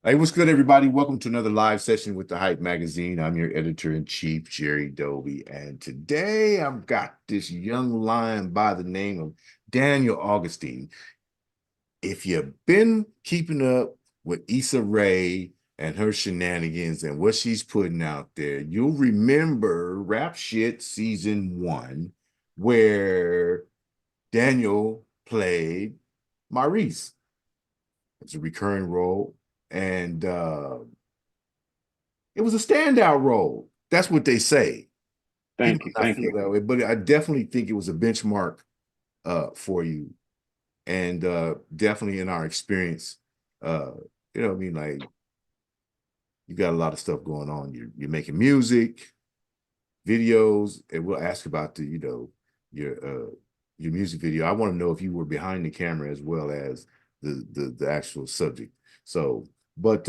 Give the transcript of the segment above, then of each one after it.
Hey, what's good, everybody? Welcome to another live session with the Hype Magazine. I'm your editor-in-chief, Jerry Doby, and today I've got this young lion by the name of Daniel Augustin. If you've been keeping up with Issa Rae and her shenanigans and what she's putting out there, you'll remember Rap Shit Season 1, where Daniel played Maurice. It's a recurring role, and it was a standout role. That's what they say. He Thank might you. not Thank feel you. that way, but I definitely think it was a benchmark for you, and definitely in our experience, uh, I mean, like you got a lot of stuff going on. You're making music, videos, and we'll ask about your your music video. I want to know if you were behind the camera as well as the actual subject. So, but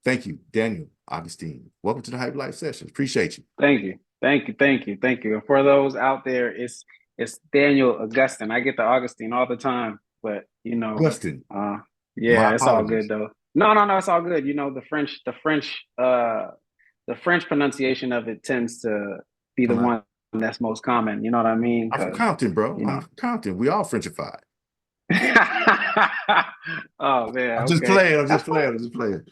thank you, Daniel Augustine. Welcome to the Hype Life Sessions. Appreciate you. Thank you. Thank you. Thank you. Thank you. And for those out there, it's Daniel Augustin. I get the Augustine all the time, but Augustine, uh my yeah, it's all good apologies. though. No, it's all good. The French pronunciation of it tends to be the I'm, one that's most common. You know what I mean? I'm from Because, Compton, bro. you I'm know. from Compton. We all Frenchified. Oh man, I'm just okay. playing. I'm That's just cool. playing. I'm just playing.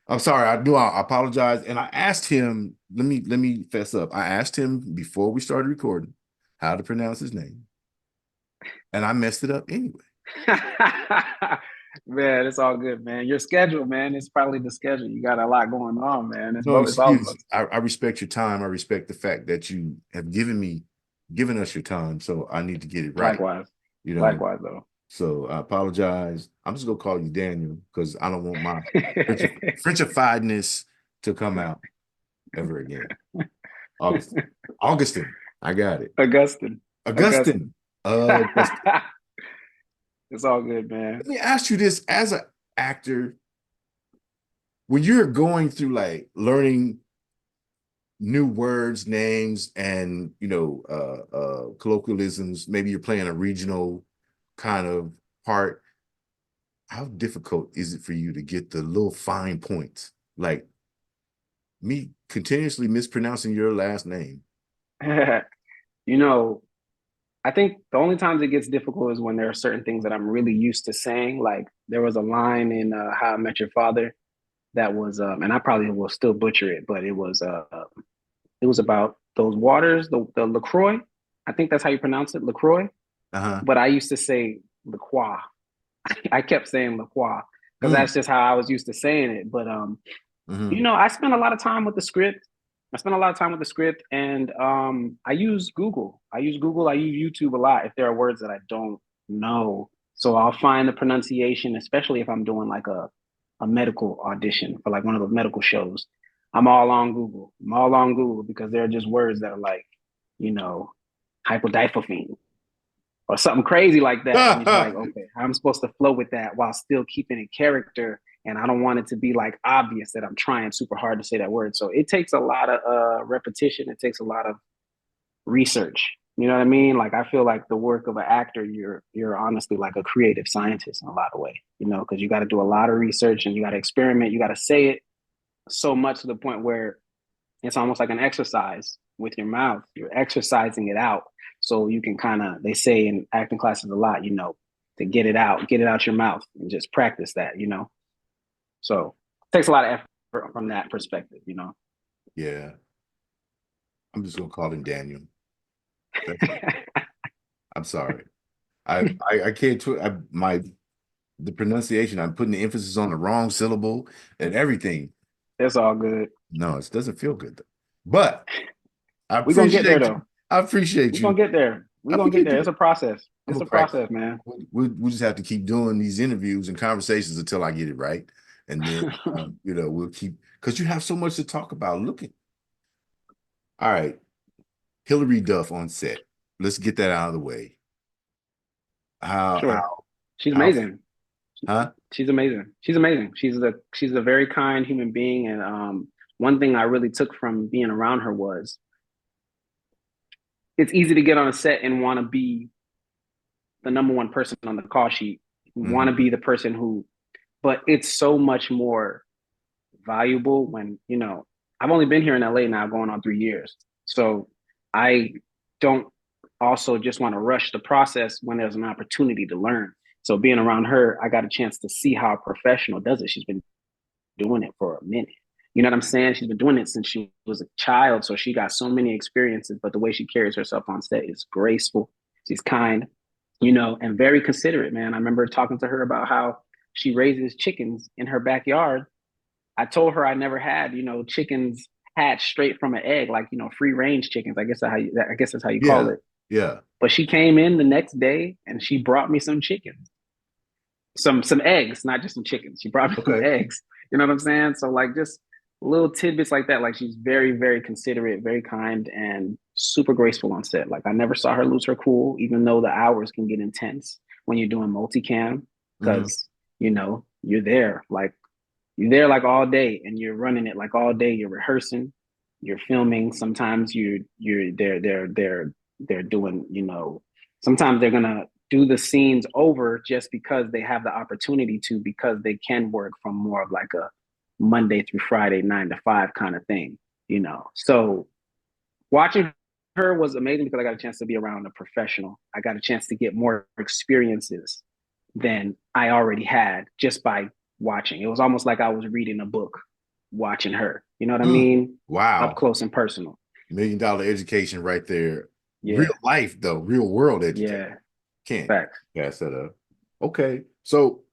I'm sorry. I apologize. And I asked him, let me fess up. I asked him before we started recording how to pronounce his name. And I messed it up anyway. Man, it's all good, man. Your schedule, man, it's probably the schedule. You got a lot going on, man. No It's all of excuse. us. I respect your time. I respect the fact that you have given us your time. So I need to get it right, Likewise. you know. Likewise, though. So I apologize. I'm just gonna call you Daniel because I don't want my Frenchifiedness to come out ever again. August, Augustine. I got it. Augustine. Augustine. Augustine. Augustine. It's all good, man. Let me ask you this: as an actor, when you're going through like learning new words, names, and colloquialisms, maybe you're playing a regional kind of part. How difficult is it for you to get the little fine points? Like me continuously mispronouncing your last name. you know, I think the only times it gets difficult is when there are certain things that I'm really used to saying. Like there was a line in How I Met Your Father that was, and I probably will still butcher it, but it was about those waters, the LaCroix. I think that's how you pronounce it, LaCroix. Uh-huh. But I used to say LaCroix. I kept saying LaCroix because Mm, that's just how I was used to saying it. But hmm I spent a lot of time with the script. I spent a lot of time with the script, and I use Google. I use Google. I use YouTube a lot if there are words that I don't know. So I'll find the pronunciation, especially if I'm doing like a medical audition for like one of those medical shows. I'm all on Google. I'm all on Google because there are just words that are like, you know, hypodiphophene or something crazy like that. And it's like, okay, I'm supposed to flow with that while still keeping it character. And I don't want it to be like obvious that I'm trying super hard to say that word. So it takes a lot of repetition. It takes a lot of research. You know what I mean? Like I feel like the work of an actor, you're honestly like a creative scientist in a lot of ways. Because you got to do a lot of research and you got to experiment. You got to say it so much to the point where it's almost like an exercise with your mouth. You're exercising it out. So you can kind of, they say in acting classes a lot, to get it out your mouth and just practice that. So it takes a lot of effort from that perspective. yeah, I'm just gonna call him Daniel. I'm sorry. I can't the pronunciation. I'm putting the emphasis on the wrong syllable and everything. It's all good. No, it doesn't feel good though. But I We're going to get there appreciate you. though. I appreciate We're you. going to get there. We're I'm going gonna to get get there. there. It's a process. I'm It's gonna a practice. process, man. We just have to keep doing these interviews and conversations until I get it right, and then we'll keep because you have so much to talk about. Look at all right, Hillary Duff on set. Let's get that out of the way. How Sure. how She's how amazing. huh? She's amazing. She's amazing. She's a very kind human being. And one thing I really took from being around her was it's easy to get on a set and want to be the number one person on the call sheet. Want to Mm-hmm. be the person who but it's so much more valuable when, you know, I've only been here in LA now going on 3 years. So I don't also just want to rush the process when there's an opportunity to learn. So being around her, I got a chance to see how a professional does it. She's been doing it for a minute. You know what I'm saying? She's been doing it since she was a child. So she got so many experiences, but the way she carries herself on set is graceful. She's kind, you know, and very considerate, man. I remember talking to her about how she raises chickens in her backyard. I told her I never had, you know, chickens hatched straight from an egg, like, you know, free range chickens. I guess that's how you call Yeah. it. Yeah. But she came in the next day and she brought me some chickens, some eggs, not just some chickens. She brought me some Okay. eggs. You know what I'm saying? So like just little tidbits like that. Like she's very, very considerate, very kind, and super graceful on set. Like I never saw her lose her cool, even though the hours can get intense when you're doing multicam, Hmm. because you know you're there like all day, and you're running it like all day. You're rehearsing, you're filming. Sometimes you're they're doing, you know, sometimes they're gonna do the scenes over just because they have the opportunity to, because they can work from more of like a Monday through Friday 9 to 5 kind of thing, you know. So watching her was amazing because I got a chance to be around a professional. I got a chance to get more experiences than I already had just by watching. It was almost like I was reading a book watching her. You know what I Mm. mean? Up Wow. close and personal. $1 million education right there. Real Yeah. life though, real world education. Yeah. Can't Facts. pass that up. Okay. So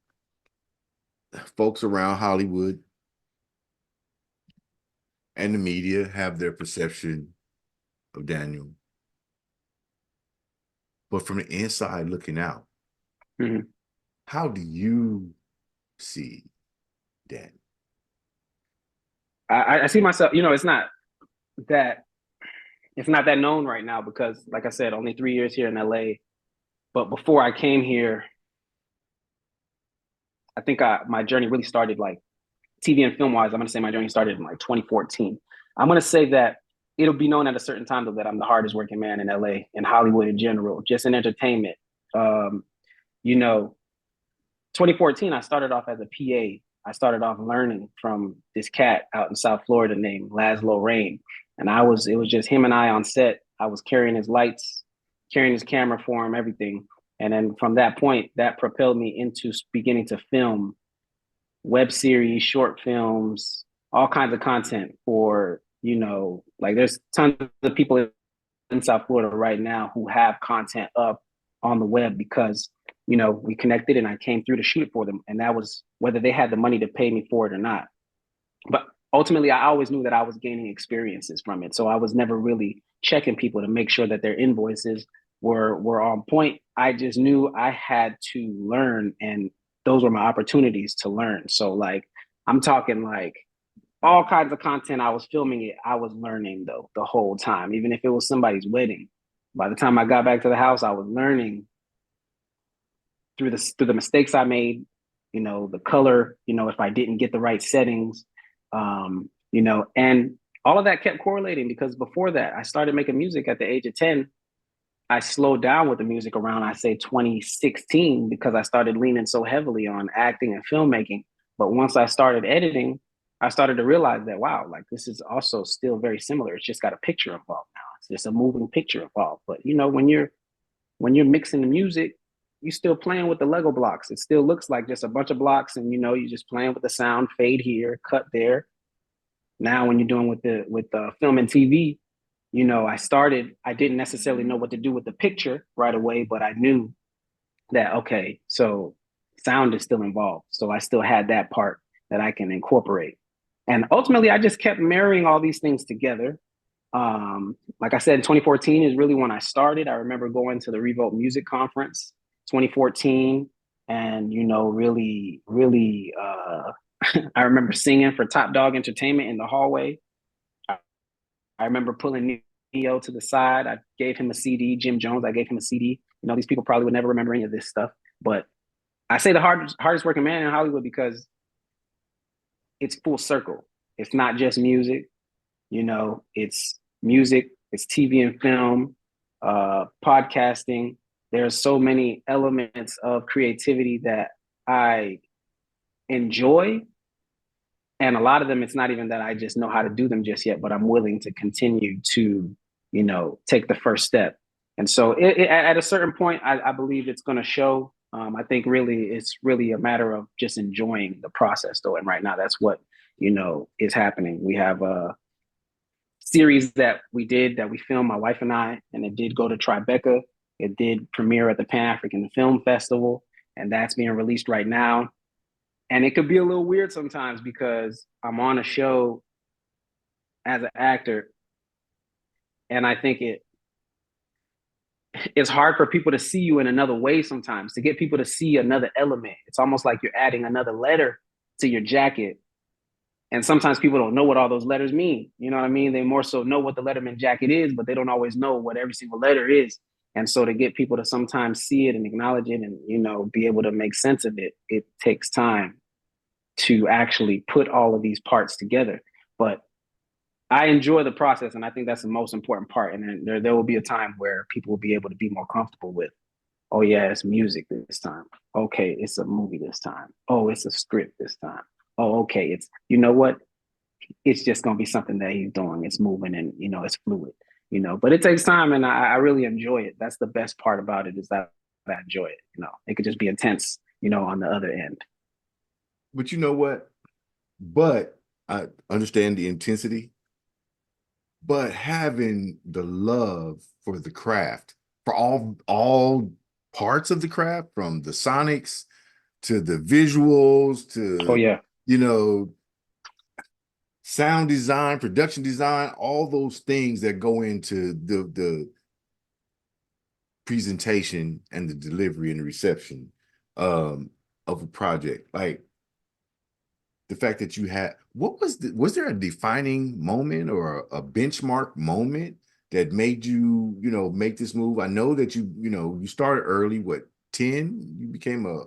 folks around Hollywood and the media have their perception of Daniel, but from the inside looking out, Mm-hmm. how do you see Daniel? I see myself, you know, that it's not that known right now because, like I said, only 3 years here in LA. But before I came here, I think my journey really started like TV and film wise. I'm gonna say my journey started in like 2014. I'm gonna say that it'll be known at a certain time though that I'm the hardest working man in LA and Hollywood in general, just in entertainment. Um, you know, 2014, I started off as a PA. I started off learning from this cat out in South Florida named Laszlo Rain. And it was just him and I on set. I was carrying his lights, carrying his camera for him, everything. And then from that point, that propelled me into beginning to film web series, short films, all kinds of content for, you know, like there's tons of people in South Florida right now who have content up on the web because, you know, we connected and I came through to shoot it for them. And that was whether they had the money to pay me for it or not. But ultimately, I always knew that I was gaining experiences from it. So I was never really checking people to make sure that their invoices were on point. I just knew I had to learn, and those were my opportunities to learn. So like I'm talking like all kinds of content. I was filming it. I was learning though the whole time, even if it was somebody's wedding. By the time I got back to the house, I was learning through the mistakes I made. You know, the color. You know, if I didn't get the right settings. You know, and all of that kept correlating because before that, I started making music at the age of 10. I slowed down with the music around, I say, 2016 because I started leaning so heavily on acting and filmmaking. But once I started editing, I started to realize that, wow, like this is also still very similar. It's just got a picture involved now. It's just a moving picture involved. But you know, when you're mixing the music, you're still playing with the Lego blocks. It still looks like just a bunch of blocks, and you know, you're just playing with the sound, fade here, cut there. Now, when you're doing with the film and TV, you know, I didn't necessarily know what to do with the picture right away, but I knew that, okay, so sound is still involved. So I still had that part that I can incorporate. And ultimately, I just kept marrying all these things together. Like I said, in 2014 is really when I started. I remember going to the Revolt Music Conference, 2014, and you know, really, I remember singing for Top Dog Entertainment in the hallway. I remember pulling Neo to the side. I gave him a CD. Jim Jones, I gave him a CD. You know, these people probably would never remember any of this stuff, but I say the hardest working man in Hollywood because it's full circle. It's not just music. You know, it's music, it's TV and film, podcasting. There's so many elements of creativity that I enjoy. And a lot of them, it's not even that I just know how to do them just yet, but I'm willing to continue to, take the first step. And so at a certain point, I believe it's going to show. I think really it's really a matter of just enjoying the process, though. And right now, that's what, is happening. We have a series that we filmed, my wife and I, and it did go to Tribeca. It did premiere at the Pan African Film Festival, and that's being released right now. And it could be a little weird sometimes because I'm on a show as an actor, and I think it's hard for people to see you in another way sometimes, to get people to see another element. It's almost like you're adding another letter to your jacket. And sometimes people don't know what all those letters mean. You know what I mean? They more so know what the Letterman jacket is, but they don't always know what every single letter is. And so to get people to sometimes see it and acknowledge it and, be able to make sense of it, it takes time to actually put all of these parts together. But I enjoy the process, and I think that's the most important part. And then there will be a time where people will be able to be more comfortable with, oh yeah, it's music this time. Okay, it's a movie this time. Oh, it's a script this time. Oh, okay, it's, you know what? It's just gonna be something that he's doing. It's moving and it's fluid. But it takes time, and I really enjoy it. That's the best part about it, is that I enjoy it. It could just be intense, on the other end. But you know what? But I understand the intensity, but having the love for the craft, for all parts of the craft, from the sonics to the visuals Oh to, yeah. you know, sound design, production design, all those things that go into the presentation and the delivery and the reception of a project. Like, the fact that you had, was there a defining moment or a benchmark moment that made you, make this move? I know that you started early. What, 10? You became a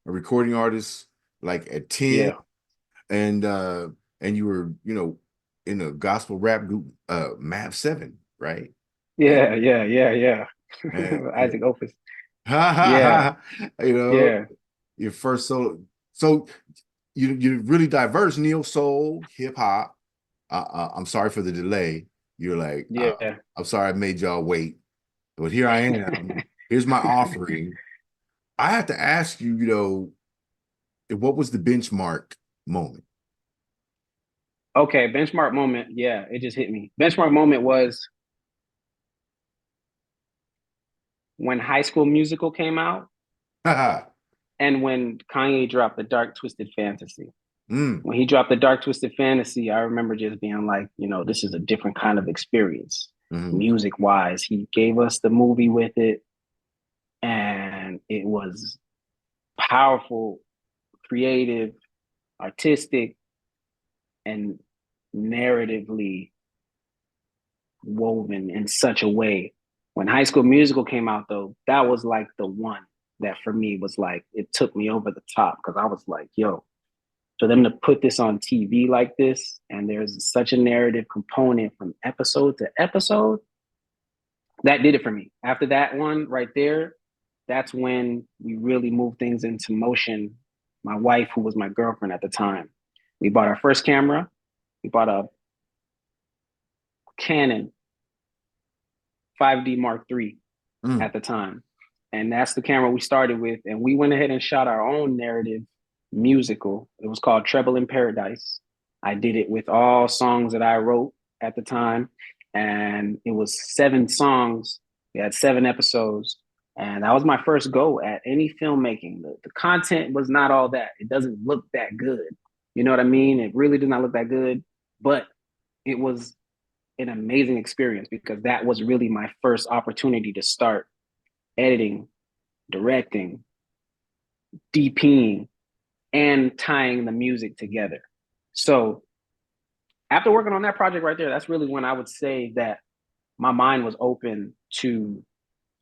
recording artist like at 10, Yeah. and you were, in a gospel rap group, Map 7, right? And, Yeah. Yeah. Yeah. Yeah. and Isaac Opus. ha ha Yeah. ha, you know, Yeah. your first solo. So you're really diverse, neo soul, hip hop. I'm sorry for the delay. You're like, Yeah. I'm sorry I made y'all wait, but here I am. Here's my offering. I have to ask you, what was the benchmark moment? Okay, benchmark moment. Yeah, it just hit me. Benchmark moment was when High School Musical came out and when Kanye dropped the Dark Twisted Fantasy. mm, When he dropped the Dark Twisted Fantasy, I remember just being like, this is a different kind of experience, mm, music wise. He gave us the movie with it, and it was powerful, creative, artistic, and narratively woven in such a way. When High School Musical came out, though, that was like the one that for me was like, it took me over the top, because I was like, yo, for them to put this on TV like this, and there's such a narrative component from episode to episode, that did it for me. After that one right there, that's when we really moved things into motion. My wife, who was my girlfriend at the time, we bought our first camera. We bought a Canon 5D Mark III mm. at the time. And that's the camera we started with. And we went ahead and shot our own narrative musical. It was called Treble in Paradise. I did it with all songs that I wrote at the time. And it was 7 songs. We had 7 episodes. And that was my first go at any filmmaking. The content was not all that. It doesn't look that good. You know what I mean? It really did not look that good. But it was an amazing experience, because that was really my first opportunity to start editing, directing, DPing, and tying the music together. So after working on that project right there, that's really when I would say that my mind was open to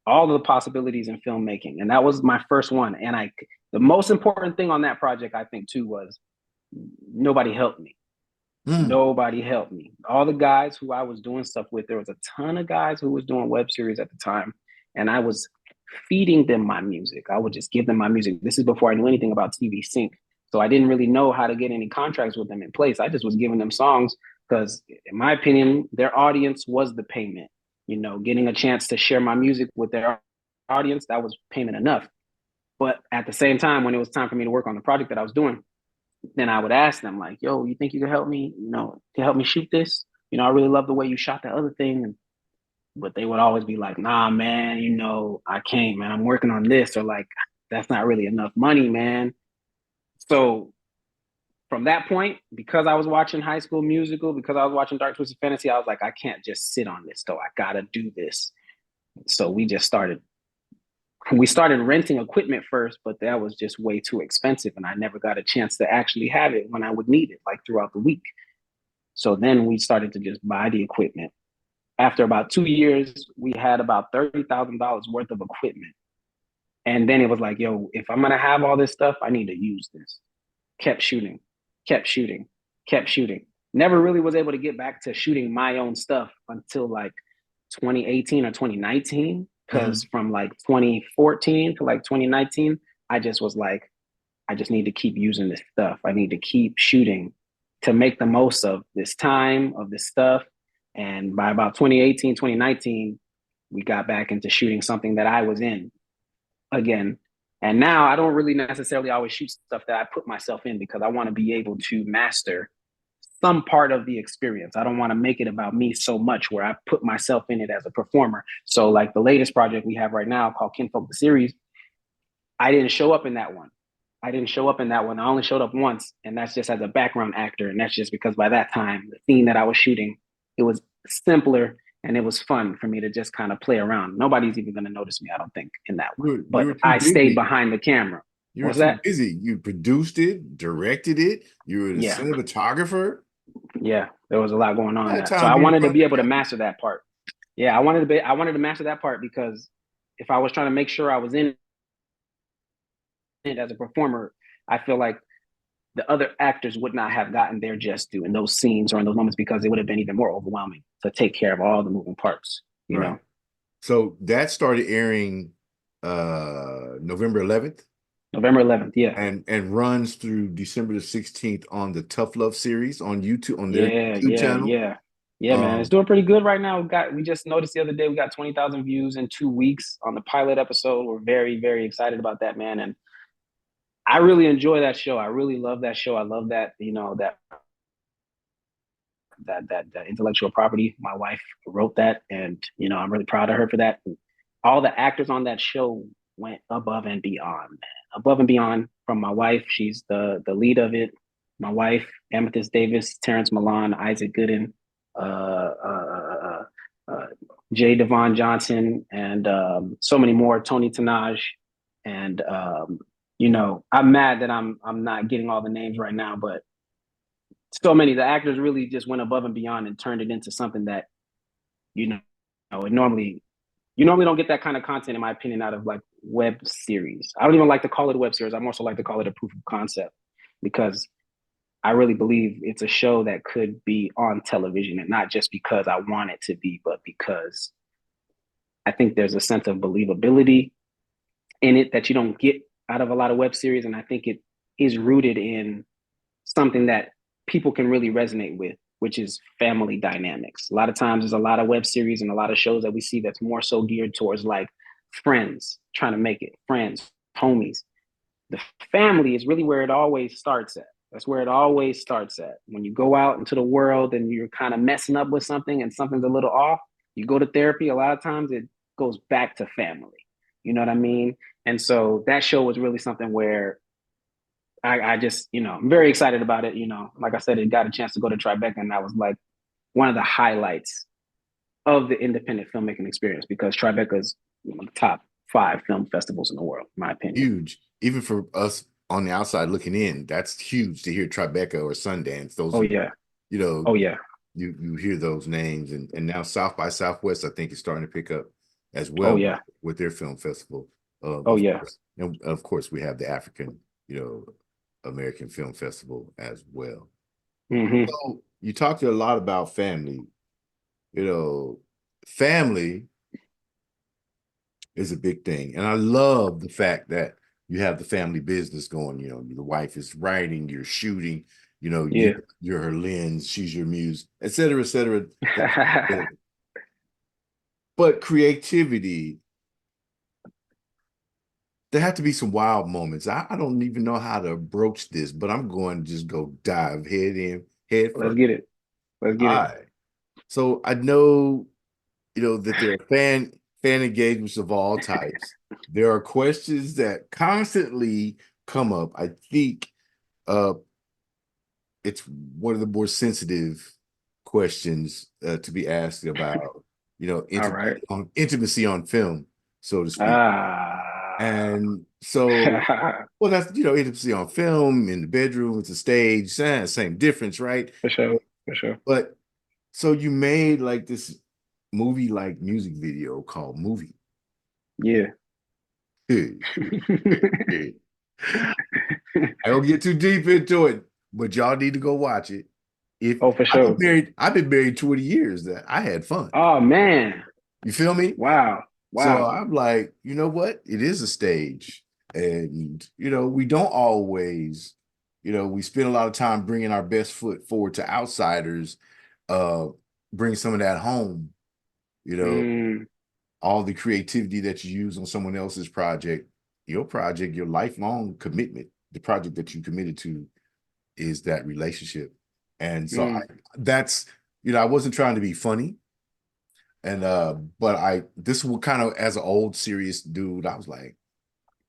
all of the possibilities in filmmaking. And that was my first one. And the most important thing on that project, I think, too, was nobody helped me. Mm. Nobody helped me. All the guys who I was doing stuff with, there was a ton of guys who was doing web series at the time, and I was feeding them my music. I would just give them my music. This is before I knew anything about TV Sync. So I didn't really know how to get any contracts with them in place. I just was giving them songs because, in my opinion, their audience was the payment. You know, getting a chance to share my music with their audience, that was payment enough. But at the same time, when it was time for me to work on the project that I was doing, then I would ask them like, "Yo, you think you could help me? You know, to help me shoot this? You know, I really love the way you shot that other thing." And but they would always be like, "Nah, man, you know, I can't, man. I'm working on this," or like, "That's not really enough money, man." So from that point, because I was watching High School Musical, because I was watching Dark Twisted Fantasy, I was like, I can't just sit on this though. I gotta do this. So we started renting equipment first, but that was just way too expensive. And I never got a chance to actually have it when I would need it, like throughout the week. So then we started to just buy the equipment. After about 2 years, we had about $30,000 worth of equipment. And then it was like, yo, if I'm gonna have all this stuff, I need to use this. Kept shooting, kept shooting, kept shooting. Never really was able to get back to shooting my own stuff until like 2018 or 2019. Because Mhm. from like 2014 to like 2019, I just was like, I just need to keep using this stuff. I need to keep shooting to make the most of this time, of this stuff. And by about 2018, 2019, we got back into shooting something that I was in again. And now I don't really necessarily always shoot stuff that I put myself in because I want to be able to master some part of the experience. I don't want to make it about me so much where I put myself in it as a performer. So, like the latest project we have right now called Kinfolk the Series, I didn't show up in that one. I didn't show up in that one. I only showed up once, and that's just as a background actor. And that's just because by that time, the scene that I was shooting, it was simpler and it was fun for me to just kind of play around. Nobody's even going to notice me, I don't think, in that one. You But were too I stayed busy. behind the camera. You were What's too that? busy. You produced it, directed it. You were the Yeah, cinematographer. yeah. There was a lot going on By the there, so time I you wanted to front be the able to camera. master that part. Yeah, I wanted to master that part because if I was trying to make sure I was in it as a performer, I feel like the other actors would not have gotten their just due in those scenes or in those moments because it would have been even more overwhelming to take care of all the moving parts, you Right. know. So that started airing November 11th November 11th, yeah. and runs through December the 16th on the Tough Love series on YouTube on their Yeah, YouTube yeah, channel. yeah. Yeah, man. It's Um, doing pretty good right now. We just noticed the other day we got 20,000 views in 2 weeks on the pilot episode. We're very, very excited about that, man. And I really enjoy that show. I really love that show. I love that, you know, that intellectual property. My wife wrote that, and you know I'm really proud of her for that. And all the actors on that show went above and beyond, man. Above and beyond. From my wife, she's the lead of it. My wife, Amethyst Davis, Terrence Milan, Isaac Gooden, uh, uh, uh, uh, Jay Devon Johnson, and so many more. Tony Tanaj, and you know I'm mad that I'm not getting all the names right now, but so many. The actors really just went above and beyond and turned it into something that you know it normally you normally don't get that kind of content, in my opinion, out of like web series. I don't even like to call it a web series. I more so like to call it a proof of concept because I really believe it's a show that could be on television, and not just because I want it to be, but because I think there's a sense of believability in it that you don't get out of a lot of web series, and I think it is rooted in something that people can really resonate with, which is family dynamics. A lot of times there's a lot of web series and a lot of shows that we see that's more so geared towards like friends trying to make it, friends, homies. The family is really where it always starts at. That's where it always starts at. When you go out into the world and you're kind of messing up with something and something's a little off, you go to therapy. A lot of times it goes back to family. You know what I mean? And so that show was really something where I just, you know, I'm very excited about it. You know, like I said, it got a chance to go to Tribeca, and that was like one of the highlights of the independent filmmaking experience because Tribeca is the top 5 film festivals in the world, in my opinion. huge, even for us on the outside looking in. That's huge to hear Tribeca or Sundance. Those Oh are, yeah, you know, oh yeah, you hear those names, and now South by Southwest, I think, is starting to pick up as oh well yeah, with their film festival. oh Of yeah. course, and of course, we have the African, you know, American Film Festival as well. Hmm. So you talked a lot about family. You know, family is a big thing, and I love the fact that you have the family business going. The wife is writing, you're shooting, Yeah. you're her lens, she's your muse, et cetera, et cetera. But creativity, there have to be some wild moments. I don't even know how to broach this, but I'm going to just go dive head Let's first. get it. Let's All get it. right. So I know, that there are fan engagements of all types. There are questions that constantly come up. I think uh it's one of the more sensitive questions to be asked about, All right. intimacy on film, so to speak. Ah. And so, well, that's, intimacy on film, in the bedroom, it's a stage, same difference, right? For sure. For sure. But so you made like this movie like music video called Movie. Yeah. Hey, hey. I don't get too deep into it, but y'all need to go watch it. If Oh, for sure. I've been married 20 years, that I had fun. Oh man. You feel me? Wow. So Wow. I'm like, you know what? It is a stage. And, we don't always, we spend a lot of time bringing our best foot forward to outsiders, uh, bring some of that home, you know, Mm, all the creativity that you use on someone else's project, your lifelong commitment, the project that you committed to is that relationship. And so mm, that's, I wasn't trying to be funny. And but this was kind of, as an old serious dude, I was like,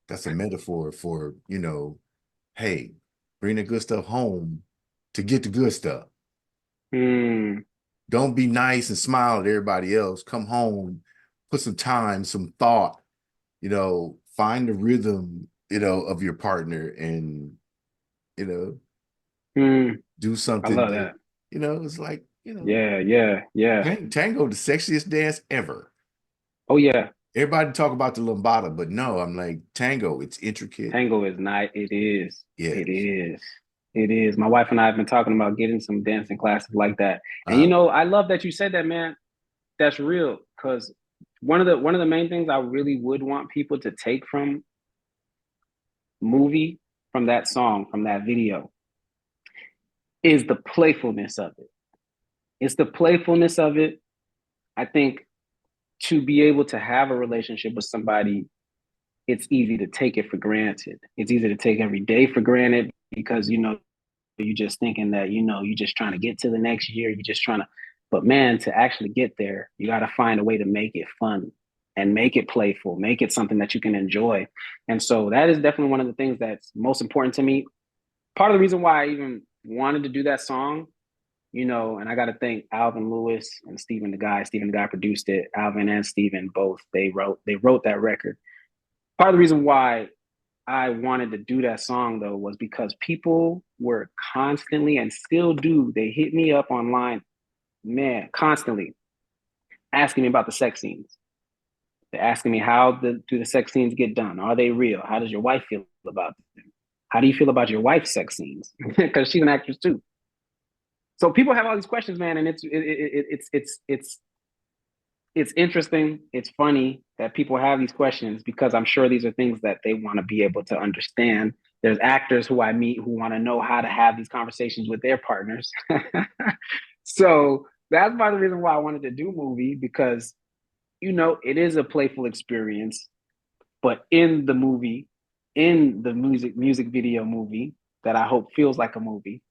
that's a metaphor for, hey, bring the good stuff home to get the good stuff. mm, Don't be nice and smile at everybody else. Come home, put some time, some thought, find the rhythm, of your partner, and, you know, mm. do I something love that, that. it's like, Yeah, yeah, yeah. tango, the sexiest dance ever. Oh yeah. Everybody talk about the lambada, but no, I'm like, tango, it's intricate. Tango is nice. It is. It Yes. is. It is. My wife and I have been talking about getting some dancing classes like that. And Uh, I love that you said that, man. That's real. Because one of the main things I really would want people to take from movie, from that song, from that video, is the playfulness of it. It's the playfulness of it. I think to be able to have a relationship with somebody, it's easy to take it for granted. It's easy to take every day for granted because you're just thinking that you're just trying to get to the next year. You're just trying to, but man, to actually get there, you got to find a way to make it fun and make it playful, make it something that you can enjoy. And so that is definitely one of the things that's most important to me. Part of the reason why I even wanted to do that song, and I got to thank Alvin Lewis and Stephen the guy. Stephen the guy produced it. Alvin and Stephen both they wrote that record. Part of the reason why I wanted to do that song though was because people were constantly and still do. They hit me up online, man, constantly asking me about the sex scenes. They're asking me do the sex scenes get done? Are they real? How does your wife feel about them? How do you feel about your wife's sex scenes? Because she's an actress too. So people have all these questions, man, and it's interesting. It's funny that people have these questions because I'm sure these are things that they want to be able to understand. There's actors who I meet who want to know how to have these conversations with their partners. So that's part of the reason why I wanted to do movie because it is a playful experience, but in the movie, in the music video movie that I hope feels like a movie,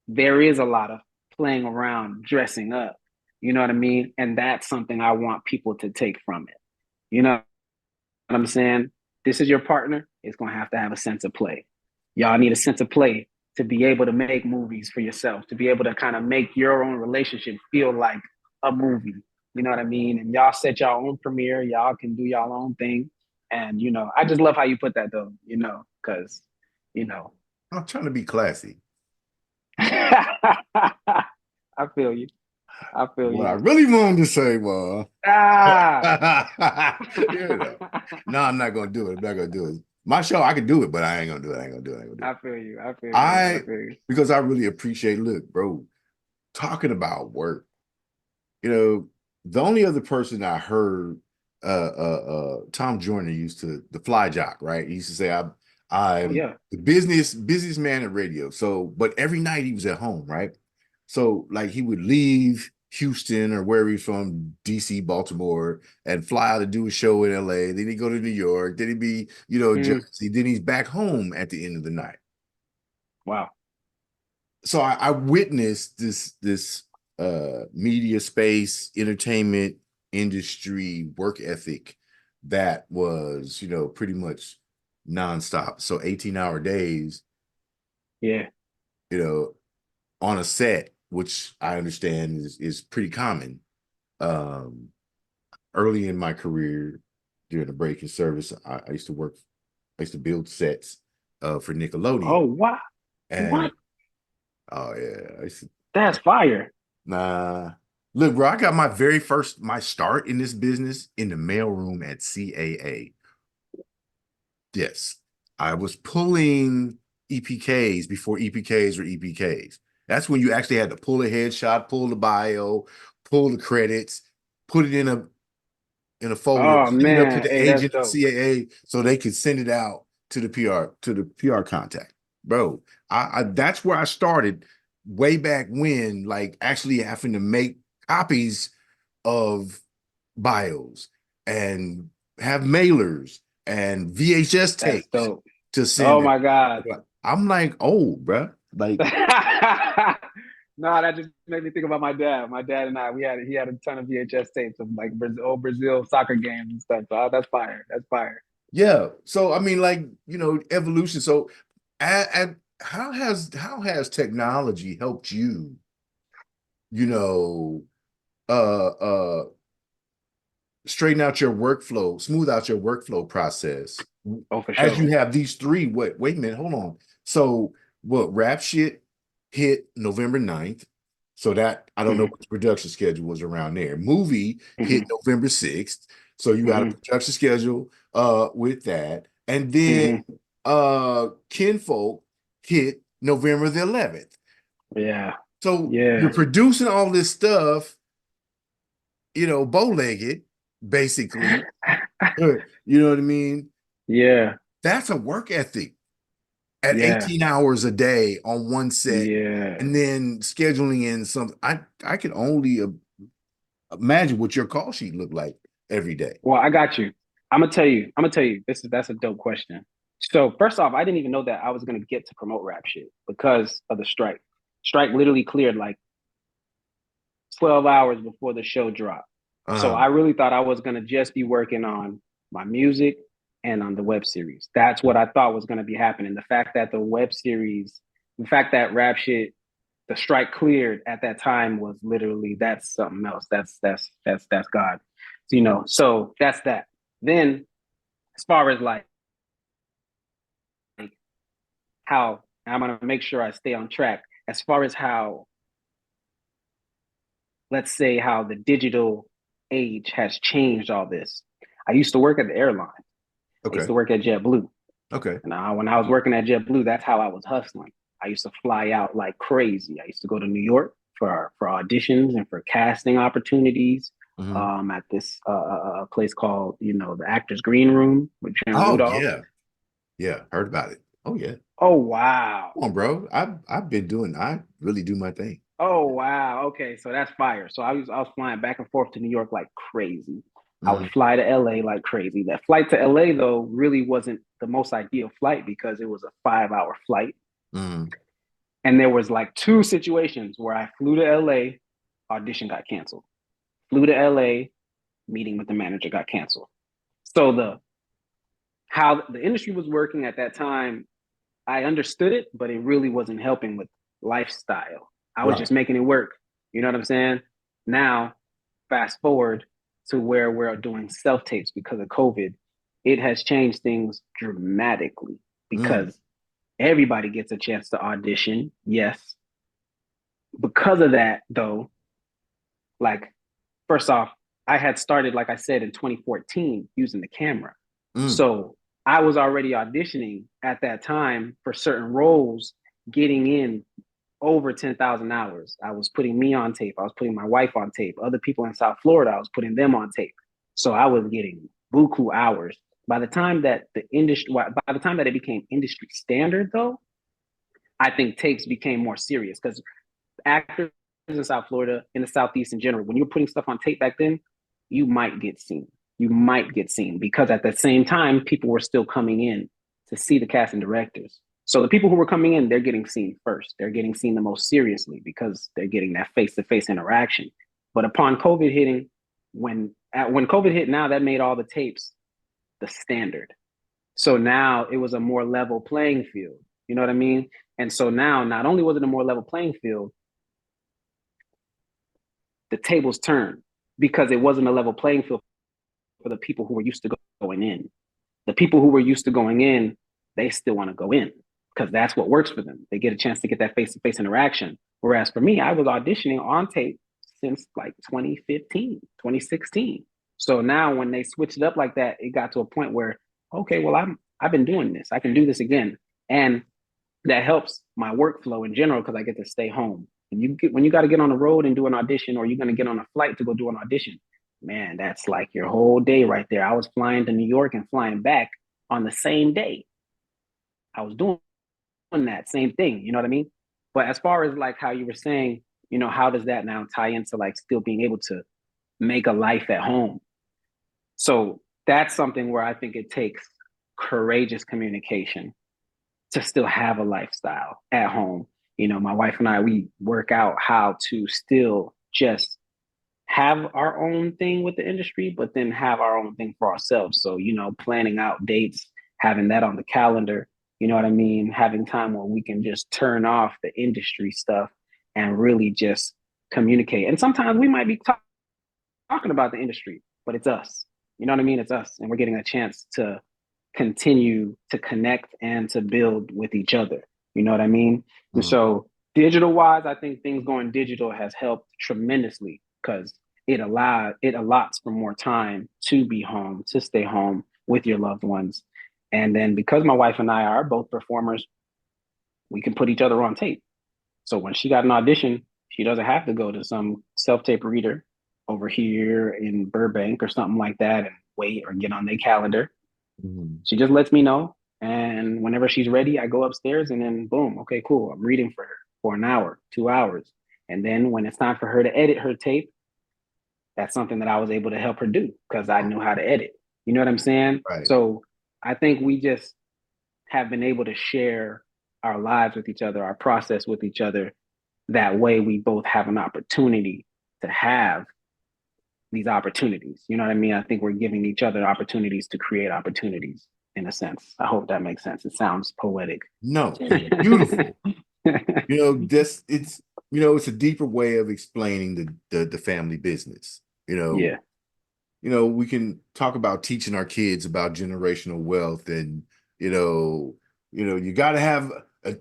there is a lot of playing around, dressing up. You know what I mean? And that's something I want people to take from it. You know what I'm saying? This is your partner. It's going to have a sense of play. Y'all need a sense of play to be able to make movies for yourself, to be able to kind of make your own relationship feel like a movie. You know what I mean? And y'all set your own premiere. Y'all can do y'all own thing. And, I just love how you put that though, because, you know, I'm trying to be classy. I feel you. I feel What you. I really wanted to say was, Ah. you know, no, I'm not gonna do it. I'm not gonna do it. My show, I can do it, but I ain't gonna do it. I ain't gonna do it. I ain't gonna do it. I feel you. I feel you. I I feel you. because I really appreciate. Look, bro, talking about work. The only other person I heard Tom Joyner used to the fly jock, right? He used to say, Oh I'm yeah. the busiest man at radio. So, but every night he was at home, right? So, like he would leave Houston or wherever he's from, DC, Baltimore, and fly out to do a show in LA. Then he'd go to New York. Then he'd be, Mm, Jersey. Then he's back home at the end of the night. wow. So I witnessed this media space, entertainment industry work ethic that was, pretty much nonstop. So 18-hour days, Yeah. you know, on a set, which I understand is pretty common. Um, Early in my career, during the break in service, I used to work, I used to build sets for Oh Nickelodeon. wow. And What? oh yeah, I used to, That's fire. nah. Look, bro, I got my start in this business in the mailroom at CAA. Yes. I was pulling EPKs before EPKs were EPKs. That's when you actually had to pull a headshot, pull the bio, pull the credits, put it in a folder, Oh send it up to man. the Hey, that's agent at dope. CAA so they could send it out to the PR contact. Bro, I that's where I started way back when, like actually having to make copies of bios and have mailers and VHS That's tapes dope. to send Oh it. my God. I'm like old, bro. Like, No, that just made me think about my dad. My dad and I, he had a ton of VHS tapes of like old Brazil soccer games and stuff. So that's fire. That's fire. yeah. So I mean, like, evolution. So and how has technology helped you, you know, uh straighten out your workflow, smooth out your workflow process Oh, for as sure. you have these three. Wait a minute, hold on. So what rap shit hit November 9th. So that I don't know Hmm. what the production schedule was around there. Movie hit Hmm. November 6th. So you got a Hmm. production schedule with that. And then Hmm. Kinfolk hit November the 11th. Yeah. So you're Yeah. producing all this stuff, bow-legged, basically. You know what I mean? Yeah. That's a work ethic at Yeah. 18 hours a day on one set, Yeah. and then scheduling in something. I could only imagine what your call sheet looked like every day. Well, I got you. I'm gonna tell you, that's a dope question. So first off, I didn't even know that I was gonna get to promote rap shit because of the strike. Strike literally cleared like 12 hours before the show dropped. So Uh, I really thought I was gonna just be working on my music and on the web series. That's what I thought was gonna be happening. The fact that rap shit, the strike cleared at that time was literally that's something else. That's God. So that's that. Then as far as like how I'm gonna make sure I stay on track, as far as how, let's say, how the digital age has changed all this. I used to work at the airline. I used okay, to work at JetBlue. okay. And when I was working at JetBlue, that's how I was hustling. I used to fly out like crazy. I used to go to New York for auditions and for casting opportunities Mhm. at this place called, the Actors Green Room with Jim Oh Rudolph. yeah, yeah. Heard about it. Oh yeah. Oh wow. Come on, bro. I've been doing. I really do my thing. Oh wow. Okay, so that's fire. So I was flying back and forth to New York like crazy. I would Mhm. fly to LA like crazy. That flight to LA though really wasn't the most ideal flight because it was a 5 hour flight. Mhm. And there was like two situations where I flew to LA, audition got canceled. Flew to LA, meeting with the manager got canceled. So the how the industry was working at that time, I understood it, but it really wasn't helping with lifestyle. I was Right. just making it work. You know what I'm saying? Now, fast forward to where we're doing self tapes because of COVID, it has changed things dramatically Mm. because everybody gets a chance to audition. Yes. Because of that, though, like, first off, I had started, like I said, in 2014 using the camera. Mm. So I was already auditioning at that time for certain roles, getting in over 10,000 hours. I was putting me on tape. I was putting my wife on tape. Other people in South Florida, I was putting them on tape. So I was getting buku hours. By the time that it became industry standard, though, I think tapes became more serious because actors in South Florida, in the Southeast in general, when you were putting stuff on tape back then, you might get seen. You might get seen because at the same time, people were still coming in to see the cast and directors. So the people who were coming in, they're getting seen first. They're getting seen the most seriously because they're getting that face-to-face interaction. But upon COVID hitting, when COVID hit, now that made all the tapes the standard. So now it was a more level playing field. You know what I mean? And so now, not only was it a more level playing field, the tables turned because it wasn't a level playing field for the people who were used to going in. The people who were used to going in, they still want to go in because that's what works for them. They get a chance to get that face-to-face interaction. Whereas for me, I was auditioning on tape since like 2015, 2016. So now when they switched it up like that, it got to a point where, okay, well, I've been doing this. I can do this again. And that helps my workflow in general because I get to stay home. When you got to get on the road and do an audition, or you're going to get on a flight to go do an audition, man, that's like your whole day right there. I was flying to New York and flying back on the same day. I was doing that same thing, you know what I mean? But as far as like how you were saying, how does that now tie into like still being able to make a life at home? So that's something where I think it takes courageous communication to still have a lifestyle at home. My wife and I, we work out how to still just have our own thing with the industry, but then have our own thing for ourselves. So, planning out dates, having that on the calendar, you know what I mean? Having time where we can just turn off the industry stuff and really just communicate. And sometimes we might be talking about the industry, but it's us. You know what I mean? It's us. And we're getting a chance to continue to connect and to build with each other. You know what I mean? And so digital wise, I think things going digital has helped tremendously because it allots for more time to be home, to stay home with your loved ones. And then because my wife and I are both performers, we can put each other on tape. So when she got an audition, she doesn't have to go to some self-tape reader over here in Burbank or something like that and wait or get on their calendar. She just lets me know. And whenever she's ready, I go upstairs and then boom, okay, cool. I'm reading for her for an hour, 2 hours. And then when it's time for her to edit her tape, that's something that I was able to help her do because I knew how to edit. You know what I'm saying? Right. So I think we just have been able to share our lives with each other, our process with each other. That way we both have an opportunity to have these opportunities. You know what I mean? I think we're giving each other opportunities to create opportunities in a sense. I hope that makes sense. It sounds poetic. No, it's beautiful. It's a deeper way of explaining the family business. Yeah. We can talk about teaching our kids about generational wealth and you got to have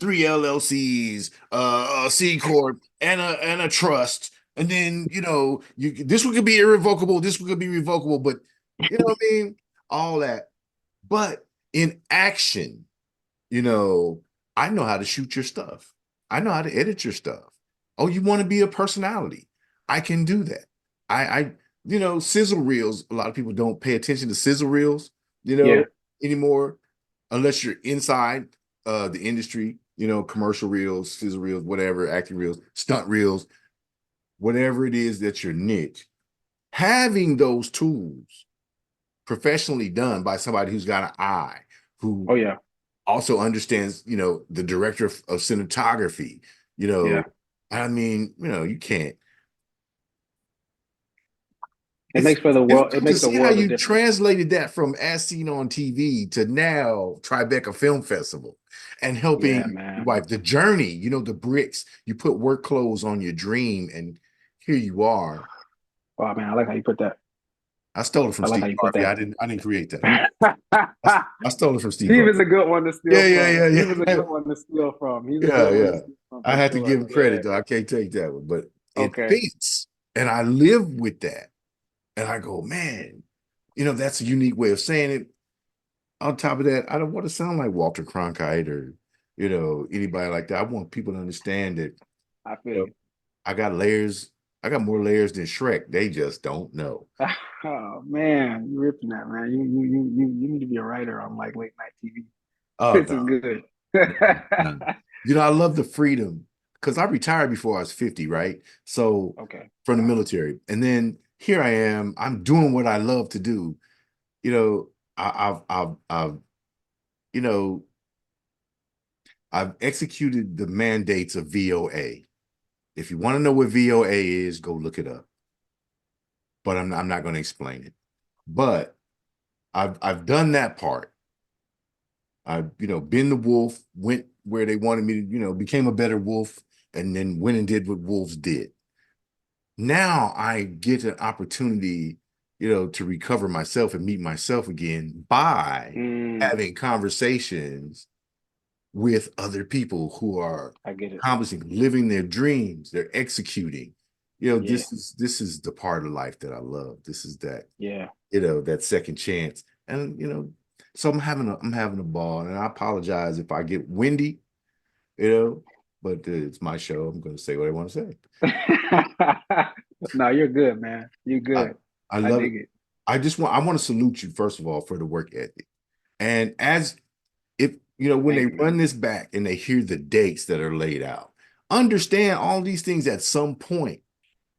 three LLCs, a C corp, and a trust, and then this one could be irrevocable, this one could be revocable, but you know what I mean, all that. But in action, I know how to shoot your stuff. I know how to edit your stuff. Oh, you want to be a personality? I can do that. I sizzle reels. A lot of people don't pay attention to sizzle reels, Yeah. anymore, unless you're inside the industry, commercial reels, sizzle reels, whatever, acting reels, stunt reels, whatever it is that's your niche. Having those tools professionally done by somebody who's got an eye, who Oh yeah. also understands, the director of cinematography, Yeah. I mean, you can't. It makes for the world. It It's to makes a see how world of you difference. translated that from As Seen on TV to now Tribeca Film Festival and Yeah, helping your man. wife. The journey, the bricks, you put work clothes on your dream, and here you are. Oh man, I like how you put that. I stole it from I like Steve how you put Harvey. that. I didn't create that. I stole it from Steve Steve Harvey. is a good one to steal Yeah, yeah, from. yeah, Steve is a yeah. good one to steal from. He's a Yeah, good one to yeah. steal from I for had to give sure. him Yeah. credit though. I can't take that one, but it Okay. fits. And I live with that. And I go, man, that's a unique way of saying it. On top of that, I don't want to sound like Walter Cronkite or, anybody like that. I want people to understand that, I feel you. I got layers I got more layers than Shrek. They just don't know. Oh man, you ripping that, man. You need to be a writer on like late night TV. Oh This is no, good. no. You know, I love the freedom because I retired before I was 50, right? So Okay. from the Wow. military. And then here I am, I'm doing what I love to do. You know, I've you know, I've executed the mandates of VOA. If you want to know what VOA is, go look it up. But I'm not going to explain it. But I've done that part. I've, been the wolf, went where they wanted me to, became a better wolf, and then went and did what wolves did. Now I get an opportunity, to recover myself and meet myself again by Mm, having conversations with other people who are I get it. accomplishing, living their dreams, they're executing. Yeah. This is the part of life that I love. This is that, Yeah. that second chance. And so I'm having a ball. And I apologize if I get windy, but it's my show. I'm gonna say what I want to say. No, you're good, man. You're I, good. I I love it. dig it. I want to salute you, first of all, for the work ethic. And as if when Thank they you, run man. this back and they hear the dates that are laid out, understand all these things at some point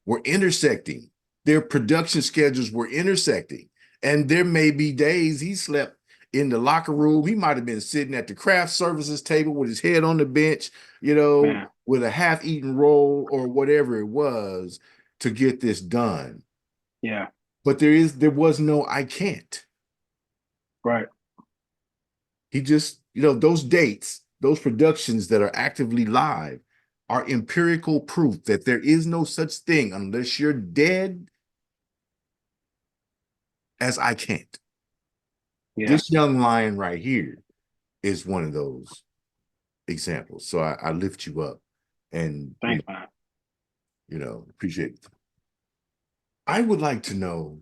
were intersecting. Their production schedules were intersecting. And there may be days he slept in the locker room. He might have been sitting at the craft services table with his head on the bench, Man. with a half-eaten roll or whatever it was to get this done. Yeah. But there was no I can't. Right. He just, those dates, those productions that are actively live are empirical proof that there is no such thing unless you're dead as I can't. Yeah. This young lion right here is one of those examples. So I lift you up and, Thanks, man. appreciate it. I would like to know,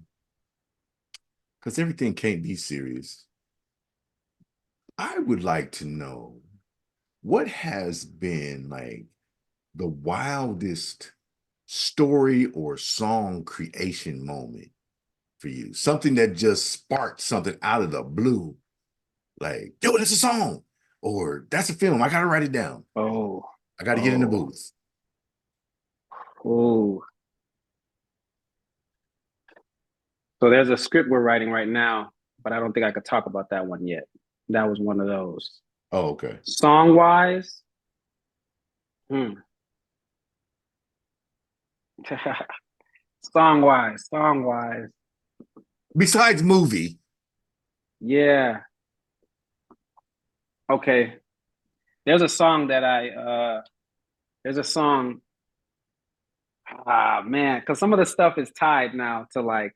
because everything can't be serious, I would like to know what has been like the wildest story or song creation moment for you? Something that just sparked something out of the blue. Like, yo, that's a song. Or that's a film. I gotta write it down. Oh. I gotta get in the Oh. booth. Oh. So there's a script we're writing right now, but I don't think I could talk about that one yet. That was one of those. Oh, okay. Song wise, hmm. Song wise. Besides movie. Yeah. Okay. There's a song that there's a song, man, because some of the stuff is tied now to like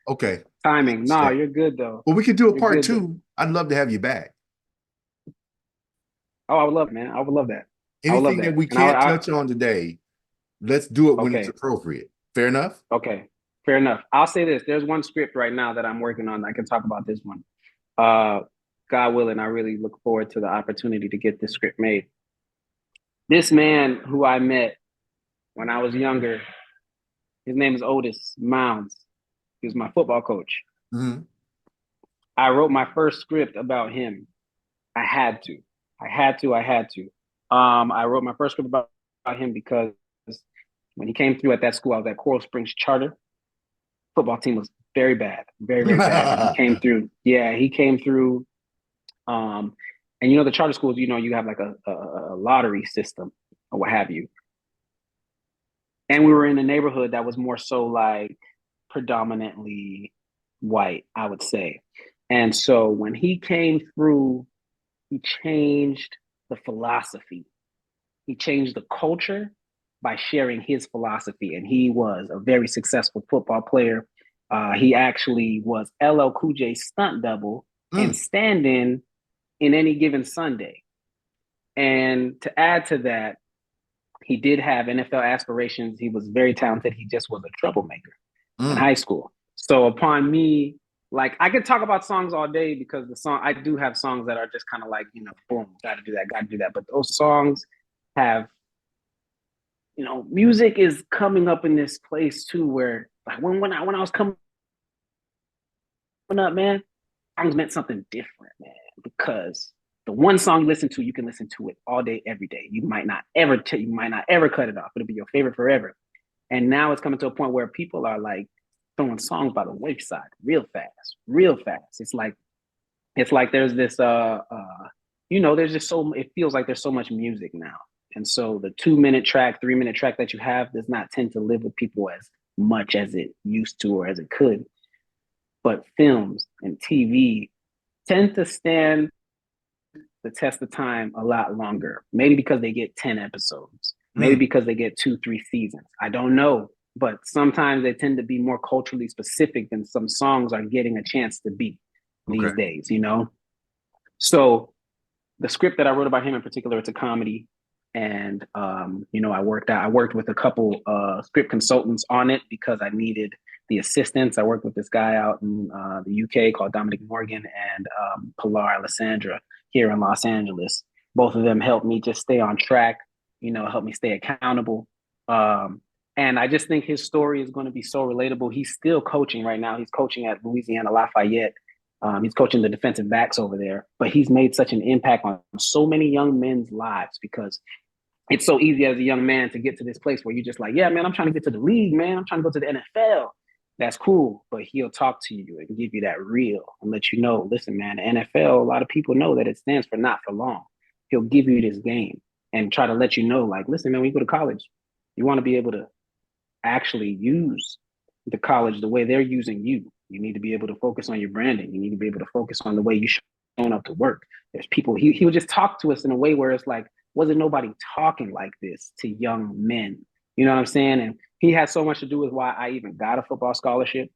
Okay. timing. No, you're good though. Well, we could do a You're part good though. two. I'd love to have you back. Oh, I would love it, man. I would love that. I would love Anything that that. we And can't touch on today, let's do it when it's okay, appropriate. Fair enough? okay, fair enough. I'll say this: there's one script right now that I'm working on. I can talk about this one. Uh, God willing, I really look forward to the opportunity to get this script made. This man who I met when I was younger, his name is Otis Mounds. He was my football coach. Mhm. I wrote my first script about him. I had to. I had to. I wrote my first script about him because when he came through at that school, I was at Coral Springs Charter. Football team was very bad, very, very bad. And he came through. Yeah, he came through. Um, and the charter schools, you have like a lottery system or what have you. And we were in a neighborhood that was more so like predominantly white, I would say. And so when he came through, he changed the philosophy. He changed the culture by sharing his philosophy. And he was a very successful football player. He actually was LL Cool J's stunt double and Mm. stand in any given Sunday. And to add to that, he did have NFL aspirations. He was very talented. He just was a troublemaker in Mm. high school. So upon me, like I could talk about songs all day because the song I do have songs that are just kind of like, boom, gotta do that, gotta do that. But those songs have music is coming up in this place too, where like when I was coming up, man, songs meant something different, man, because the one song you listen to, you can listen to it all day, every day. You might not ever cut it off. It'll be your favorite forever. And now it's coming to a point where people are like throwing songs by the wayside real fast, real fast. It's like there's this there's just so it feels like there's so much music now. And so the 2 minute track, 3 minute track that you have does not tend to live with people as much as it used to or as it could. But films and TV tend to stand the test of time a lot longer. Maybe because they get 10 episodes, maybe because they get 2, 3 seasons. I don't know. But sometimes they tend to be more culturally specific than some songs are getting a chance to be these days. So the script that I wrote about him in particular, it's a comedy. And I worked with a couple script consultants on it because I needed the assistance. I worked with this guy out in the UK called Dominic Morgan and Pilar Alessandra here in Los Angeles. Both of them helped me just stay on track, help me stay accountable. And I just think his story is going to be so relatable. He's still coaching right now. He's coaching at Louisiana Lafayette. He's coaching the defensive backs over there, but he's made such an impact on so many young men's lives because it's so easy as a young man to get to this place where you're just like, yeah, man, I'm trying to get to the league, man. I'm trying to go to the NFL. That's cool. But he'll talk to you and give you that real and let you know, listen, man, the NFL, a lot of people know that it stands for not for long. He'll give you this game and try to let you know, like, listen, man, when you go to college, you want to be able to actually use the college the way they're using you. You need to be able to focus on your branding. You need to be able to focus on the way you're showing up to work. There's people, he would just talk to us in a way where it's like, wasn't nobody talking like this to young men? You know what I'm saying? And he had so much to do with why I even got a football scholarship.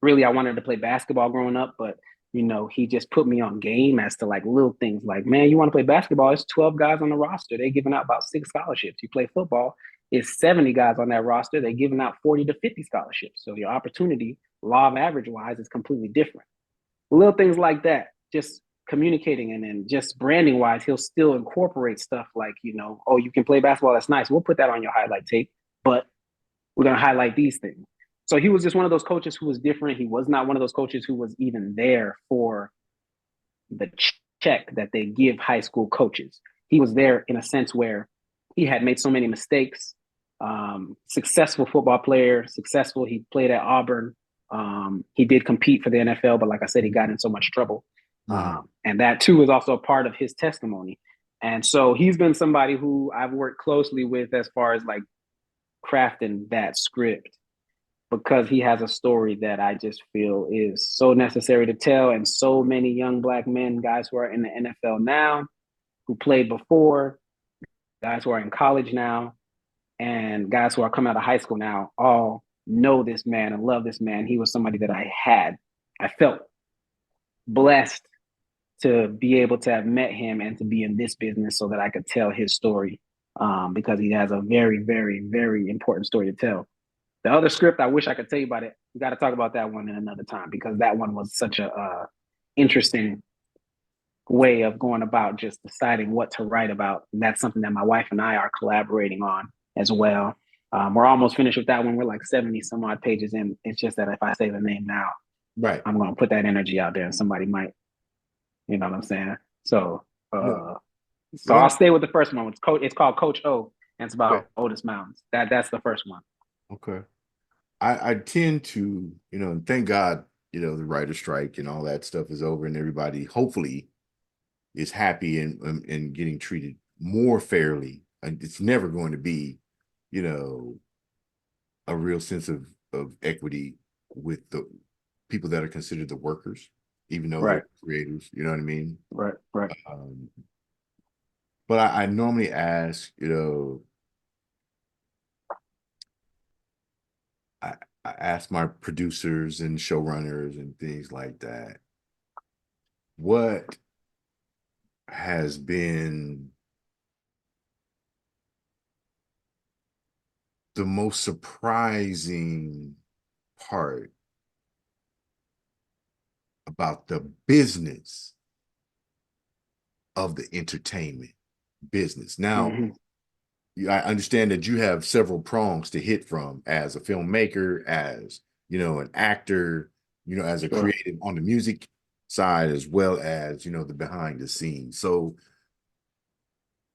Really, I wanted to play basketball growing up, but he just put me on game as to like little things like, man, you want to play basketball? It's 12 guys on the roster. They're giving out about 6 scholarships. You play football, it's 70 guys on that roster. They're giving out 40 to 50 scholarships. So your opportunity, law of average wise, is completely different. Little things like that, just communicating, and then just branding wise, he'll still incorporate stuff like, oh, you can play basketball. That's nice. We'll put that on your highlight tape, but we're going to highlight these things. So he was just one of those coaches who was different. He was not one of those coaches who was even there for the check that they give high school coaches. He was there in a sense where he had made so many mistakes. Successful football player, successful. He played at Auburn. He did compete for the NFL, but like I said, he got in so much trouble. And that too is also a part of his testimony. And so he's been somebody who I've worked closely with as far as like crafting that script, because he has a story that I just feel is so necessary to tell. And so many young Black men, guys who are in the NFL now, who played before, guys who are in college now, and guys who are coming out of high school now, all know this man and love this man. He was somebody that I felt blessed to be able to have met him and to be in this business so that I could tell his story, because he has a very, very, very important story to tell. The other script, I wish I could tell you about it. We got to talk about that one in another time, because that one was such a interesting way of going about just deciding what to write about. And that's something that my wife and I are collaborating on as well. We're almost finished with that one. We're like 70 some odd pages in. It's just that if I say the name now, Right. I'm going to put that energy out there and somebody might, you know what I'm saying? So, I'll stay with the first one. It's called Coach O, and it's about Otis Mountains. That's the first one. Okay. I tend to, and thank God, the writer strike and all that stuff is over and everybody hopefully is happy and getting treated more fairly. And it's never going to be, a real sense of equity with the people that are considered the workers, even though they're creators, you know what I mean? Right. But I normally ask, I ask my producers and showrunners and things like that, what has been the most surprising part about the business of the entertainment business? Now, I understand that you have several prongs to hit from as a filmmaker, as an actor, as a Sure. creative on the music side, as well as the behind the scenes. So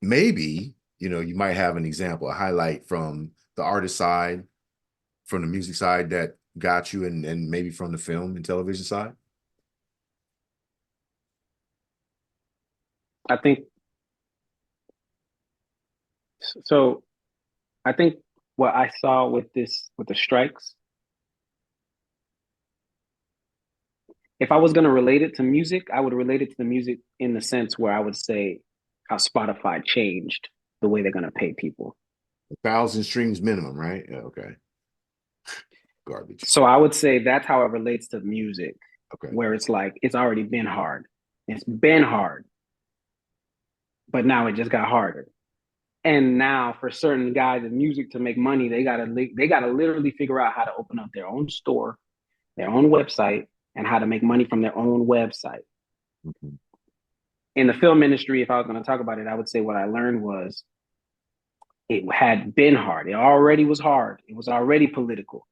maybe you might have an example, a highlight from the artist side, from the music side that got you, and maybe from the film and television side. I think so. I think what I saw with the strikes, if I was going to relate it to music, I would relate it to the music in the sense where I would say how Spotify changed the way they're going to pay people. 1,000 streams minimum, right? Yeah, okay. Garbage. So I would say that's how it relates to music, Okay. where it's like it's already been hard. It's been hard, but now it just got harder. And now for certain guys in music to make money, they gotta literally figure out how to open up their own store, their own website, and how to make money from their own website. Mhm. In the film industry, if I was going to talk about it, I would say what I learned was it had been hard. It already was hard. It was already political.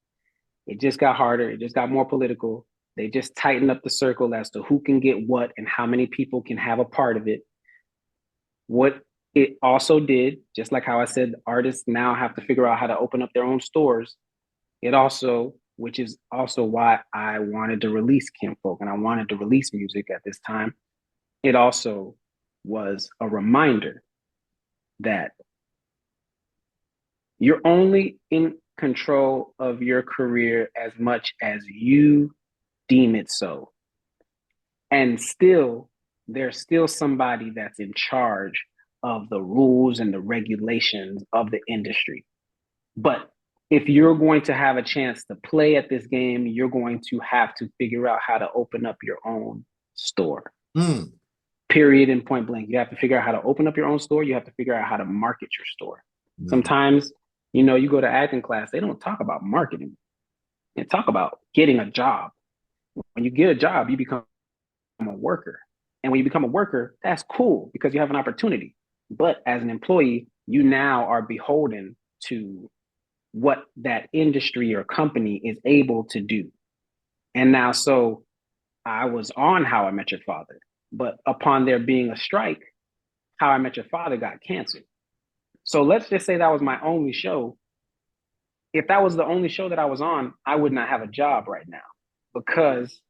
It just got harder. It just got more political. They just tightened up the circle as to who can get what and how many people can have a part of it. What it also did, just like how I said, artists now have to figure out how to open up their own stores. It also, which is also why I wanted to release Kinfolk and I wanted to release music at this time, it also was a reminder that you're only in control of your career as much as you deem it so. And still, there's still somebody that's in charge of the rules and the regulations of the industry. But if you're going to have a chance to play at this game, you're going to have to figure out how to open up your own store. Mm. Period and point blank. You have to figure out how to open up your own store. You have to figure out how to market your store. Mm. Sometimes, you go to acting class, they don't talk about marketing. They talk about getting a job. When you get a job, you become a worker. And when you become a worker, that's cool because you have an opportunity. But as an employee, you now are beholden to what that industry or company is able to do. And now, so I was on How I Met Your Father, but upon there being a strike, How I Met Your Father got canceled. So let's just say that was my only show. If that was the only show that I was on, I would not have a job right now because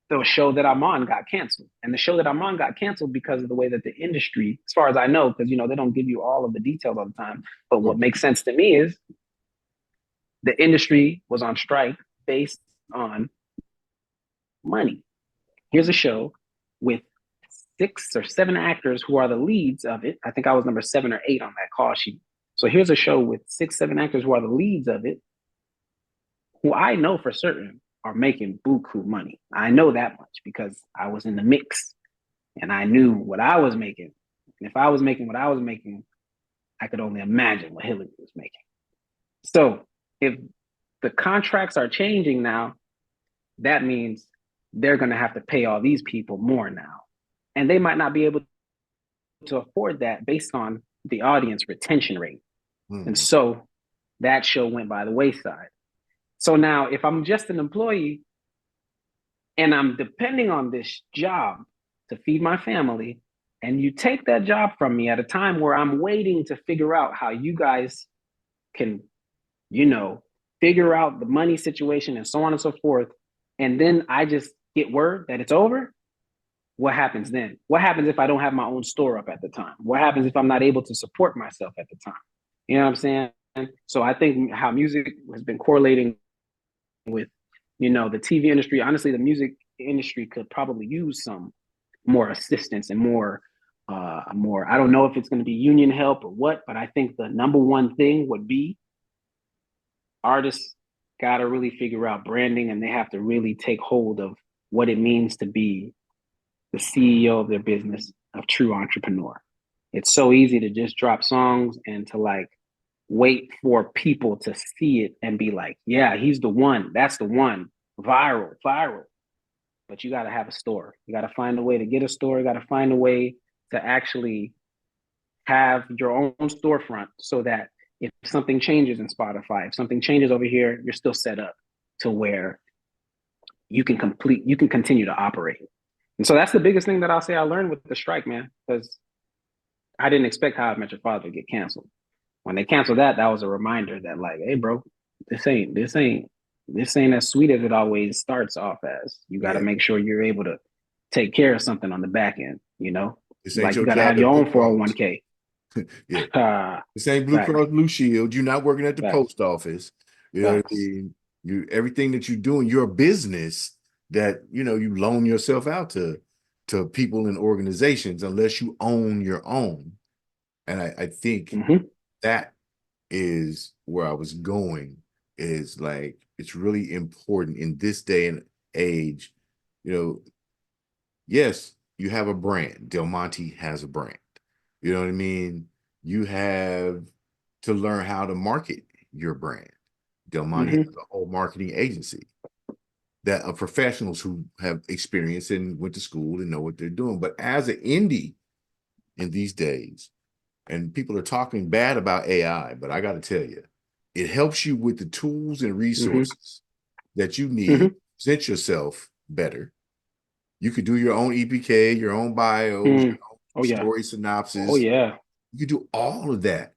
the show that I'm on got canceled. And the show that I'm on got canceled because of the way that the industry, as far as I know, because they don't give you all of the details all the time. But what makes sense to me is the industry was on strike based on money. Here's a show with 6 or 7 actors who are the leads of it. I think I was number 7 or 8 on that call sheet. So here's a show with 6, 7 actors who are the leads of it, who I know for certain are making buku money. I know that much because I was in the mix and I knew what I was making. And if I was making what I was making, I could only imagine what Hillary was making. So if the contracts are changing now, that means they're going to have to pay all these people more now. And they might not be able to afford that based on the audience retention rate. Mm. And so that show went by the wayside. So now, if I'm just an employee and I'm depending on this job to feed my family, and you take that job from me at a time where I'm waiting to figure out how you guys can, figure out the money situation and so on and so forth, and then I just get word that it's over, what happens then? What happens if I don't have my own store up at the time? What happens if I'm not able to support myself at the time? You know what I'm saying? So I think how music has been correlating with, the TV industry. Honestly, the music industry could probably use some more assistance and more. I don't know if it's going to be union help or what, but I think the number one thing would be artists got to really figure out branding and they have to really take hold of what it means to be the CEO of their business, a true entrepreneur. It's so easy to just drop songs and to wait for people to see it and be like, yeah, he's the one. That's the one. Viral, viral. But you got to have a store. You got to find a way to get a store. You got to find a way to actually have your own storefront so that if something changes in Spotify, if something changes over here, you're still set up to where you can continue to operate. And so that's the biggest thing that I'll say I learned with the strike, man, because I didn't expect How I Met Your Father to get canceled. When they canceled that, that was a reminder that like, hey, bro, this ain't as sweet as it always starts off as. You got to Yeah. make sure you're able to take care of something on the back end. You know, This ain't like you your got to job have to your own book calls. 401k. Yeah. Uh, This ain't Blue facts, Cross Blue Shield. You're not working at the facts, post office. You know what I facts. mean? You everything that you're doing, you're a business that you loan yourself out to people and organizations unless you own your own. And I think Mm-hmm, that is where I was going, is like it's really important in this day and age. You know, yes, you have a brand. Del Monte has a brand. You know what I mean? You have to learn how to market your brand. Del Monte mm-hmm, has a whole marketing agency that of professionals who have experience and went to school and know what they're doing. But as an indie in these days, and people are talking bad about AI, but I got to tell you, it helps you with the tools and mm-hmm, resources that you need mm-hmm, to present yourself better. You could do your own EPK, your own bios, mm. your own Oh yeah, story oh synopsis. yeah, You could do all of that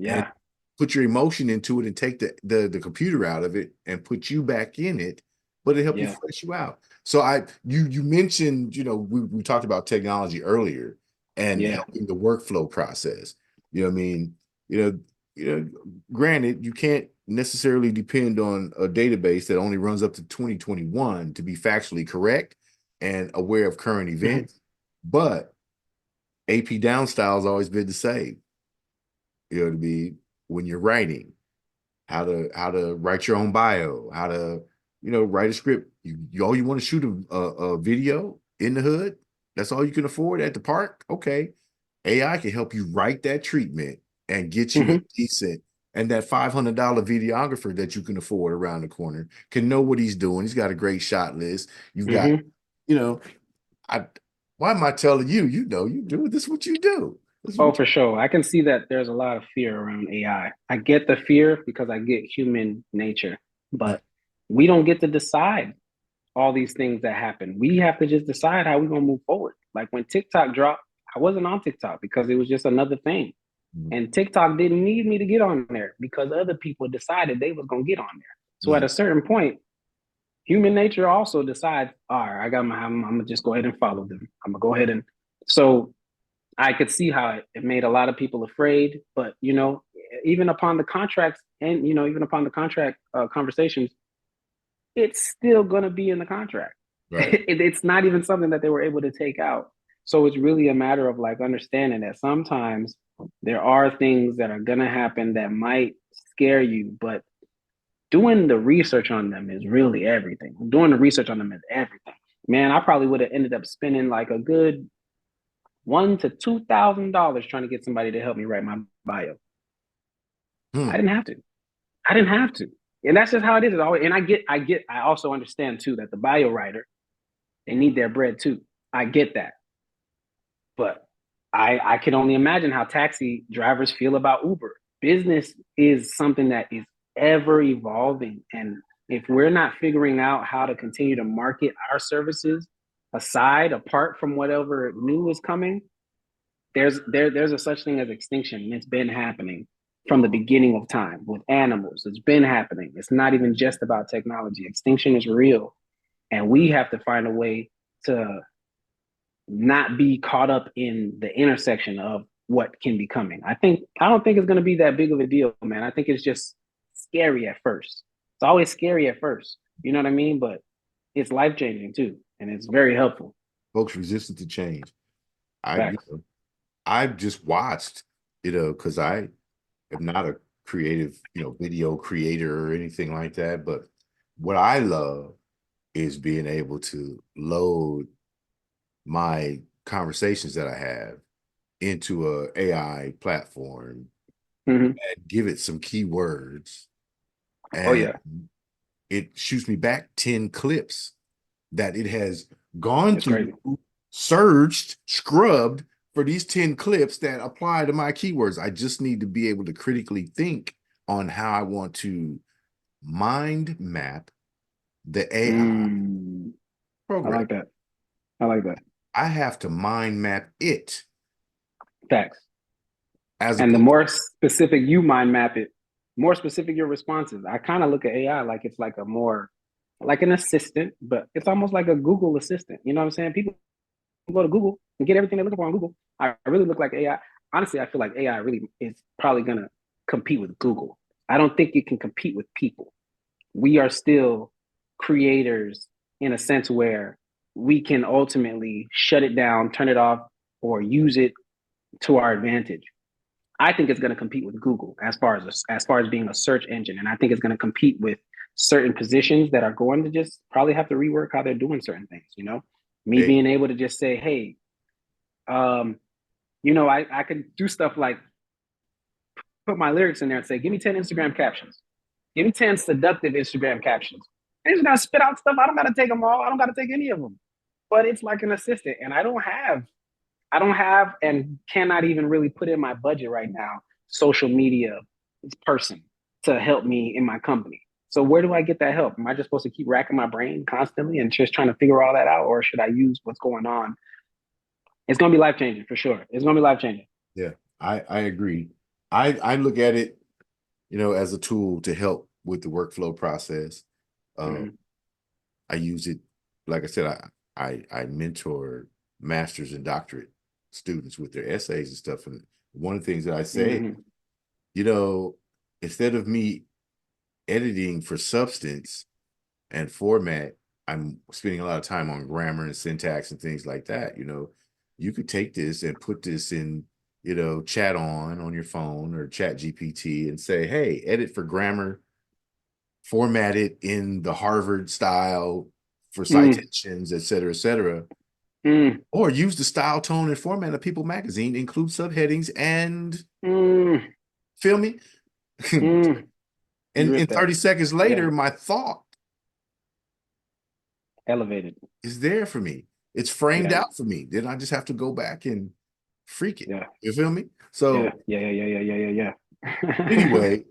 and yeah, put your emotion into it and take the computer out of it and put you back in it, but it help you yeah, flesh you out. So you mentioned, we talked about technology earlier and yeah. helping the workflow process. You know what I mean? You know, granted, you can't necessarily depend on a database that only runs up to 2021 to be factually correct and aware of current Mm-hmm, events, but AP down style has always been the same. You know what I mean? When you're writing, how to write your own bio, how to write a script. You all you want to shoot a video in the hood. That's all you can afford at the park. Okay, AI can help you write that treatment and get you a mm-hmm, decent. And that $500 videographer that you can afford around the corner can know what he's doing. He's got a great shot list. You've got, mm-hmm. you know, I. Why am I telling you? You do this. Is what you do. This is Oh, what for sure. I can see that there's a lot of fear around AI. I get the fear because I get human nature, you. but we don't get to decide all these things that happen. We have to just decide how we're gonna move forward. Like when TikTok dropped, I wasn't on TikTok because it was just another thing. And TikTok didn't need me to get on there because other people decided they was gonna get on there. So at Mhm. a certain point, human nature also decides, all right, I'm gonna just go ahead and follow them. I'm gonna go ahead and so I could see how it made a lot of people afraid, but even upon the contracts and even upon the contract conversations, it's still going to be in the contract. Right. It's not even something that they were able to take out. So it's really a matter of like understanding that sometimes there are things that are going to happen that might scare you, but doing the research on them is really everything. Doing the research on them is everything. Man, I probably would have ended up spending like a good $1,000 to $2,000 trying to get somebody to help me write my bio. I Hmm. didn't have to. I didn't have to. And that's just how it is. And I also understand too that the bio writer, they need their bread too. I get that. But I can only imagine how taxi drivers feel about Uber. Business is something that is ever evolving. And if we're not figuring out how to continue to market our services apart from whatever new is coming, there's a such thing as extinction, and it's been happening from the beginning of time with animals. It's been happening. It's not even just about technology. Extinction is real, and we have to find a way to not be caught up in the intersection of what can be coming. I don't think it's going to be that big of a deal, man. I think it's just scary at first. It's always scary at first. You know what I mean? But it's life changing too, and it's very helpful. Folks resistant to change. I you Facts. know, I've just watched, because I am not a creative, video creator or anything like that. But what I love is being able to load my conversations that I have into a AI platform Mm-hmm. and give it some keywords, Oh and yeah, it shoots me back 10 clips that it has gone it's crazy. through, surged, scrubbed for these 10 clips that apply to my keywords. I just need to be able to critically think on how I want to mind map the AI I program. like that. I like that. I have to mind map it Facts. as And the opposed more specific you mind map it, more specific your responses. I kind of look at AI like it's like a more like an assistant, but it's almost like a Google assistant. You know what I'm saying? People go to Google and get everything they're looking for on Google. I really look like AI. Honestly, I feel like AI really is probably gonna compete with Google. I don't think it can compete with people. We are still creators in a sense where we can ultimately shut it down, turn it off, or use it to our advantage. I think it's going to compete with Google as far as being a search engine, and I think it's going to compete with certain positions that are going to just probably have to rework how they're doing certain things. You know, me hey, being able to just say, "Hey, I could do stuff like put my lyrics in there and say, give me 10 Instagram captions, give me 10 seductive Instagram captions." And it's gonna spit out stuff. I don't got to take them all. I don't got to take any of them. But it's like an assistant, and I don't have and cannot even really put in my budget right now social media person to help me in my company. So where do I get that help? Am I just supposed to keep racking my brain constantly and just trying to figure all that out, or should I use what's going on? It's gonna be life changing for sure. It's gonna be life changing. yeah, I agree. I look at it, as a tool to help with the workflow process. Um, Mm-hmm. I use it, like I said, I mentor master's and doctorate students with their essays and stuff. And one of the things that I say, Mm-hmm. you know, instead of me editing for substance and format, I'm spending a lot of time on grammar and syntax and things like that. You could take this and put this in, chat on your phone or chat GPT and say, hey, edit for grammar, format it in the Harvard style for Mm, citations, et cetera, et cetera. mm, Or use the style, tone, and format of People magazine, include subheadings and mm, feel me? and mm. You and ripped that. 30 seconds Yeah. later, my thought Elevated. is there for me. It's framed Yeah. out for me. Then I just have to go back and freak it. Yeah. You feel me? Yeah. So Yeah. Yeah. Yeah. Yeah. Yeah. Yeah. anyway,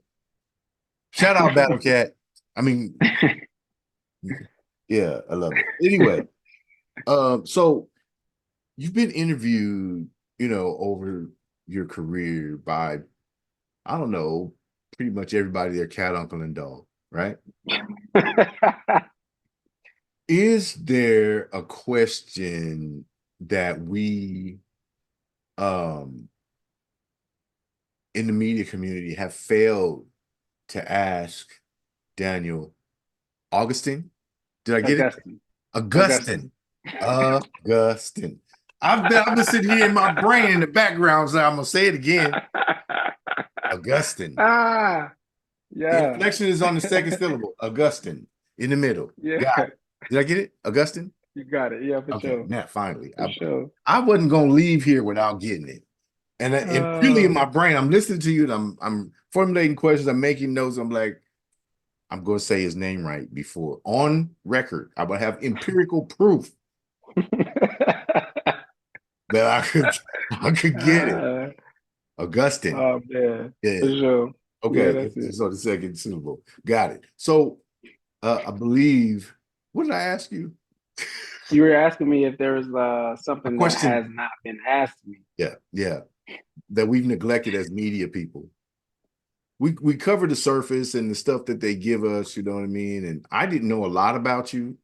shout out Battle Cat. I mean, yeah, I love it. Anyway, so you've been interviewed, over your career by, I don't know, pretty much everybody, their cat, uncle, and dog, right? Is there a question that we um in the media community have failed to ask Daniel Augustin? Did I get it? Augustine. Augustine. Augustin. Augustin. I've been sitting here in my brain in the background, so I'm gonna say it again. Augustin. Ah, The yeah. inflection is on the second syllable. Augustin in the middle. Yeah. Got it. Did I get it? Augustin? You got it. Yeah, for Okay, sure. now finally. For I sure. I wasn't gonna leave here without getting it. And really in Uh, my brain, I'm listening to you and I'm formulating questions, I'm making notes. I'm like, I'm gonna say his name right before on record. I would have empirical proof that I could get it. uh, Augustine. oh man. For Yeah. sure. Yeah, Okay. that's it. So the second syllable. Got it. So I believe, what did I ask you? You were asking me if there's A something that has question. not been asked me. Yeah, yeah. That we've neglected as media people. We cover the surface and the stuff that they give us, you know what I mean? And I didn't know a lot about you,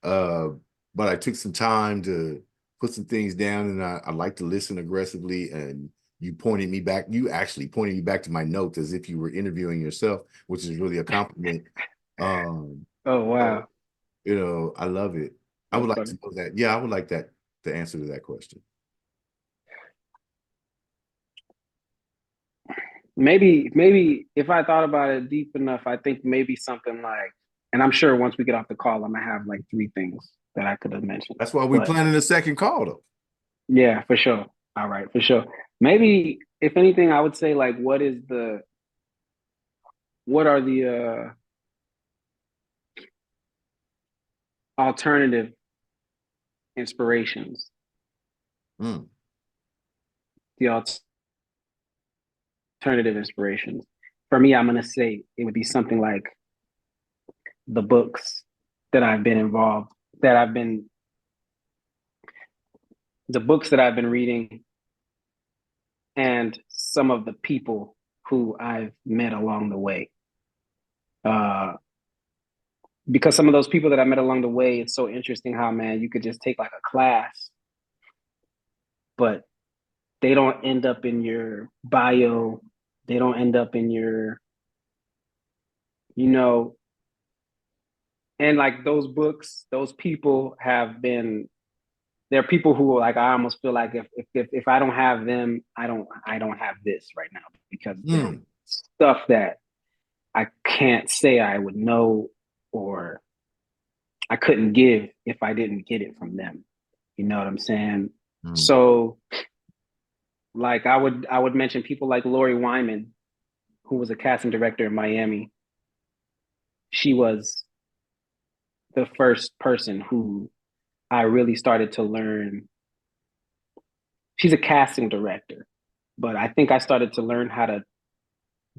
uh, but I took some time to put some things down, and I like to listen aggressively. And you actually pointed me back to my notes as if you were interviewing yourself, which is really a compliment. Um, Oh so, wow. I love it. I would That's like to funny. know that. Yeah, I would like that, the answer to that question. Maybe if I thought about it deep enough, I think maybe something like, and I'm sure once we get off the call, I'm gonna have like three things that I could have mentioned. That's why we But planning a second call, though. yeah, for sure. All right, for sure. Maybe if anything, I would say like, what are the alternative inspirations Mm. the alternative inspirations. For me, I'm gonna say it would be something like the books that I've been involved, that I've been the books that I've been reading, and some of the people who I've met along the way. Uh, because some of those people that I met along the way, it's so interesting how, man, you could just take like a class, but they don't end up in your bio. They don't end up in your, you know, and like those books, those people have been, they're people who like, I almost feel like if I don't have them, I don't have this right now, because there's Mm, stuff that I can't say I would know, or I couldn't give if I didn't get it from them. You know what I'm saying? mm, So like I would mention people like Lori Wyman, who was a casting director in Miami. She was the first person who I really started to learn. She's a casting director, but I think I started to learn how to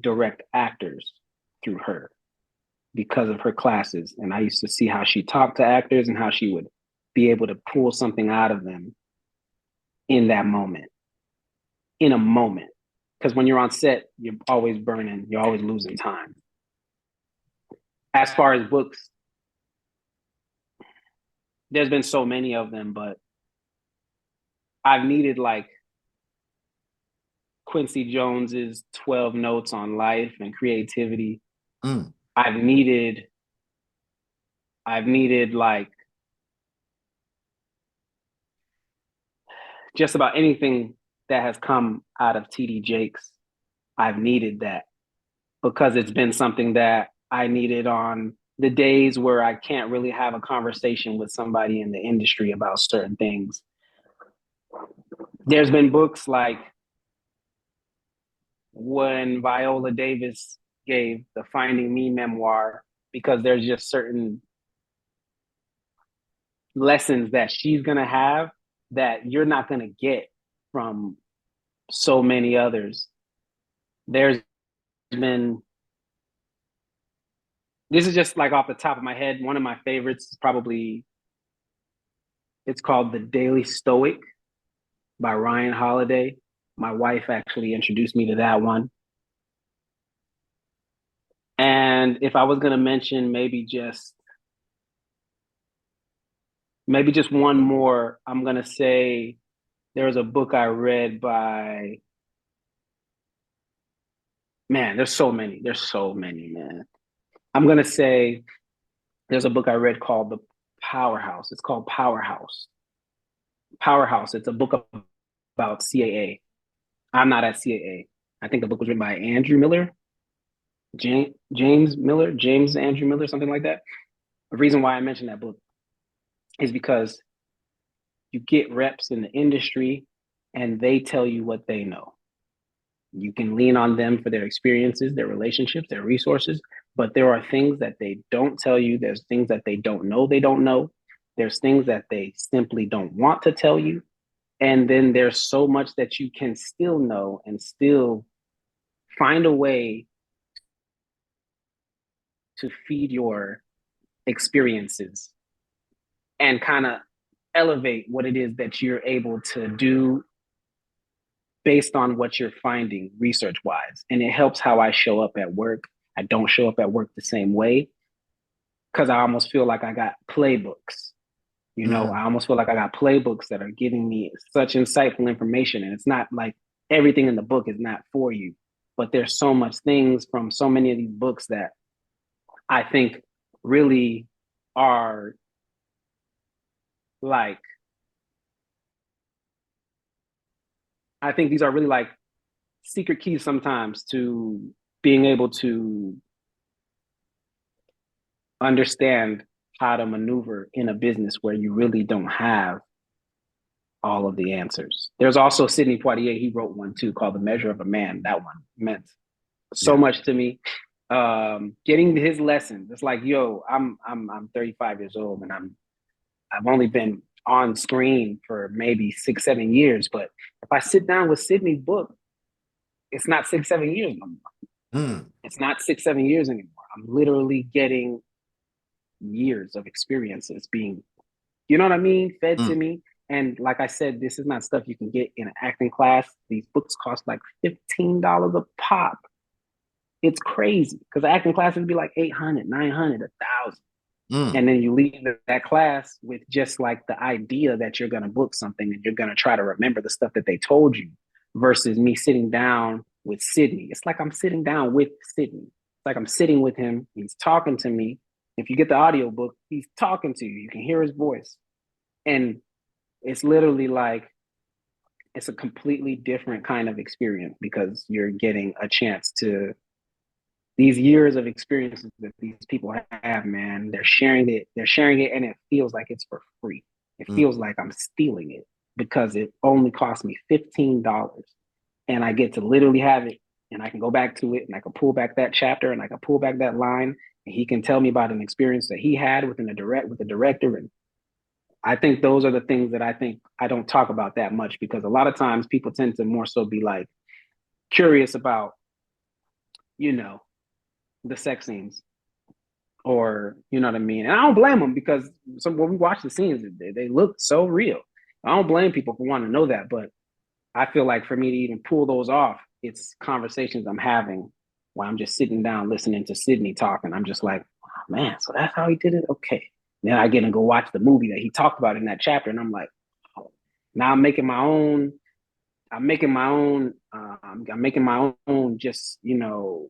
direct actors through her because of her classes. And I used to see how she talked to actors and how she would be able to pull something out of them in that moment, in a moment. Because when you're on set, you're always burning, you're always losing time. As far as books, there's been so many of them, but I've needed like Quincy Jones's 12 Notes on Life and Creativity. mm, I've needed I've needed like just about anything that has come out of TD Jakes. I've needed that because it's been something that I needed on the days where I can't really have a conversation with somebody in the industry about certain things. There's been books like when Viola Davis gave the Finding Me memoir, because there's just certain lessons that she's going to have that you're not going to get from so many others. There's been, this is just like off the top of my head, one of my favorites is probably, it's called The Daily Stoic by Ryan Holiday. My wife actually introduced me to that one. And if I was going to mention maybe just one more, I'm going to say there was a book I read by, man, there's so many, man. I'm going to say there's a book I read called The Powerhouse. It's called Powerhouse. Powerhouse. It's a book about CAA. I'm not at CAA. I think the book was written by Andrew Miller, James Miller, James Andrew Miller, something like that. The reason why I mentioned that book is because you get reps in the industry and they tell you what they know. You can lean on them for their experiences, their relationships, their resources, but there are things that they don't tell you. There's things that they don't know. There's things that they simply don't want to tell you. And then there's so much that you can still know and still find a way to feed your experiences and kind of elevate what it is that you're able to do based on what you're finding research wise. And it helps how I show up at work. I don't show up at work the same way because I almost feel like I got playbooks. mm, I almost feel like I got playbooks that are giving me such insightful information. And it's not like everything in the book is not for you, but there's so much things from so many of these books that I think really are like, I think these are really like secret keys sometimes to being able to understand how to maneuver in a business where you really don't have all of the answers. There's also Sidney Poitier. He wrote one too called The Measure of a Man. That one meant so yeah. much to me. Getting his lessons. It's like, yo, I'm 35 years old and I've only been on screen for maybe 6, 7 years. But if I sit down with Sydney's book, it's not 6, 7 years no more. It's not 6, 7 years anymore. I'm literally getting years of experiences being, you know what I mean, fed to me. And like I said, this is not stuff you can get in an acting class. These books cost like $15 a pop. It's crazy because acting classes be like 800, 900, 1,000. And then you leave that class with just like the idea that you're going to book something and you're going to try to remember the stuff that they told you versus me sitting down with Sydney. It's like I'm sitting down with Sydney. It's like I'm sitting with him. He's talking to me. If you get the audio book, he's talking to you. You can hear his voice. And it's literally like, it's a completely different kind of experience because you're getting a chance to, these years of experiences that these people have, man, they're sharing it, and it feels like it's for free. It feels like I'm stealing it because it only cost me $15 and I get to literally have it and I can go back to it and I can pull back that chapter and I can pull back that line and he can tell me about an experience that he had with the director. And I think those are the things that I think I don't talk about that much because a lot of times people tend to more so be like curious about, you know, the sex scenes or you know what I mean. And I don't blame them because when we watch the scenes, they look so real. I don't blame people for wanting to know that, but I feel like for me to even pull those off, it's conversations I'm having while I'm just sitting down listening to Sydney talk, and I'm just like, oh, man, so that's how he did it. Okay, then I get and go watch the movie that he talked about in that chapter, and I'm like, oh, now I'm making my own. I'm making my own. I'm making my own. Just you know,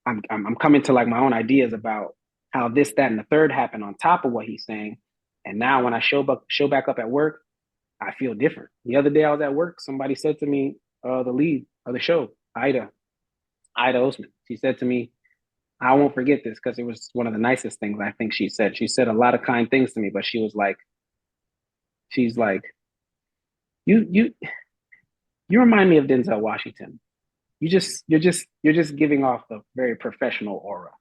I'm coming to like my own ideas about how this, that, and the third happened on top of what he's saying. And now when I show back up at work, I feel different. The other day I was at work, somebody said to me, the lead of the show, Ida Osman. She said to me, I won't forget this because it was one of the nicest things I think she said. She said a lot of kind things to me, but she's like, you remind me of Denzel Washington. You're just giving off a very professional aura.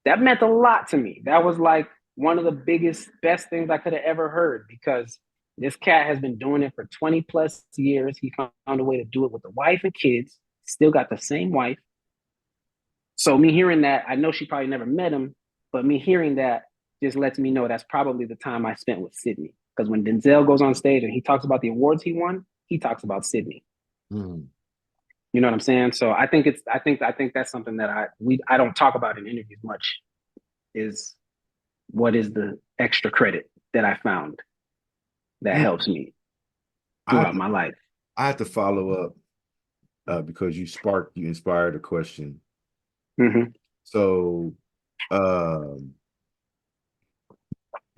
That meant a lot to me. That was like one of the biggest, best things I could have ever heard because this cat has been doing it for 20 plus years. He found a way to do it with the wife and kids, still got the same wife. So me hearing that, I know she probably never met him, but me hearing that just lets me know that's probably the time I spent with Sydney. Because when Denzel goes on stage and he talks about the awards he won, he talks about Sydney. You know what I'm saying? So I think that's something that I don't talk about in interviews much is what is the extra credit that I found that helps me throughout my life. I have to follow up because you inspired a question. So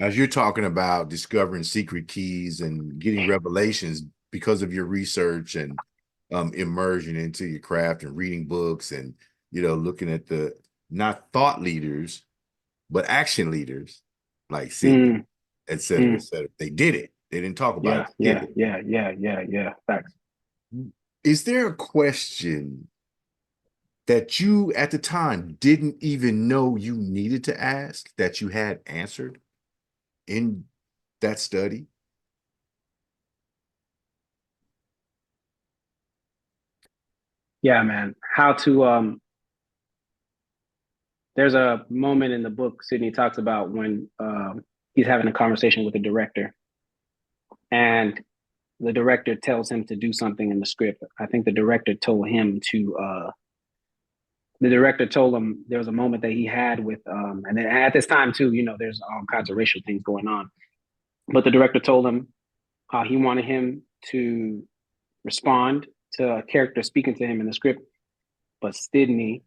as you're talking about discovering secret keys and getting revelations because of your research and immersion into your craft and reading books and looking at the not thought leaders but action leaders like Sydney, et cetera, et cetera. They did it. They didn't talk about it. Yeah. Facts. Is there a question that you at the time didn't even know you needed to ask that you had answered in that study? Yeah, man. How to there's a moment in the book Sydney talks about when he's having a conversation with the director and the director tells him to do something in the script. I think the director told him there was a moment that he had with and then at this time too, there's all kinds of racial things going on. But the director told him how he wanted him to respond to a character speaking to him in the script. But Sydney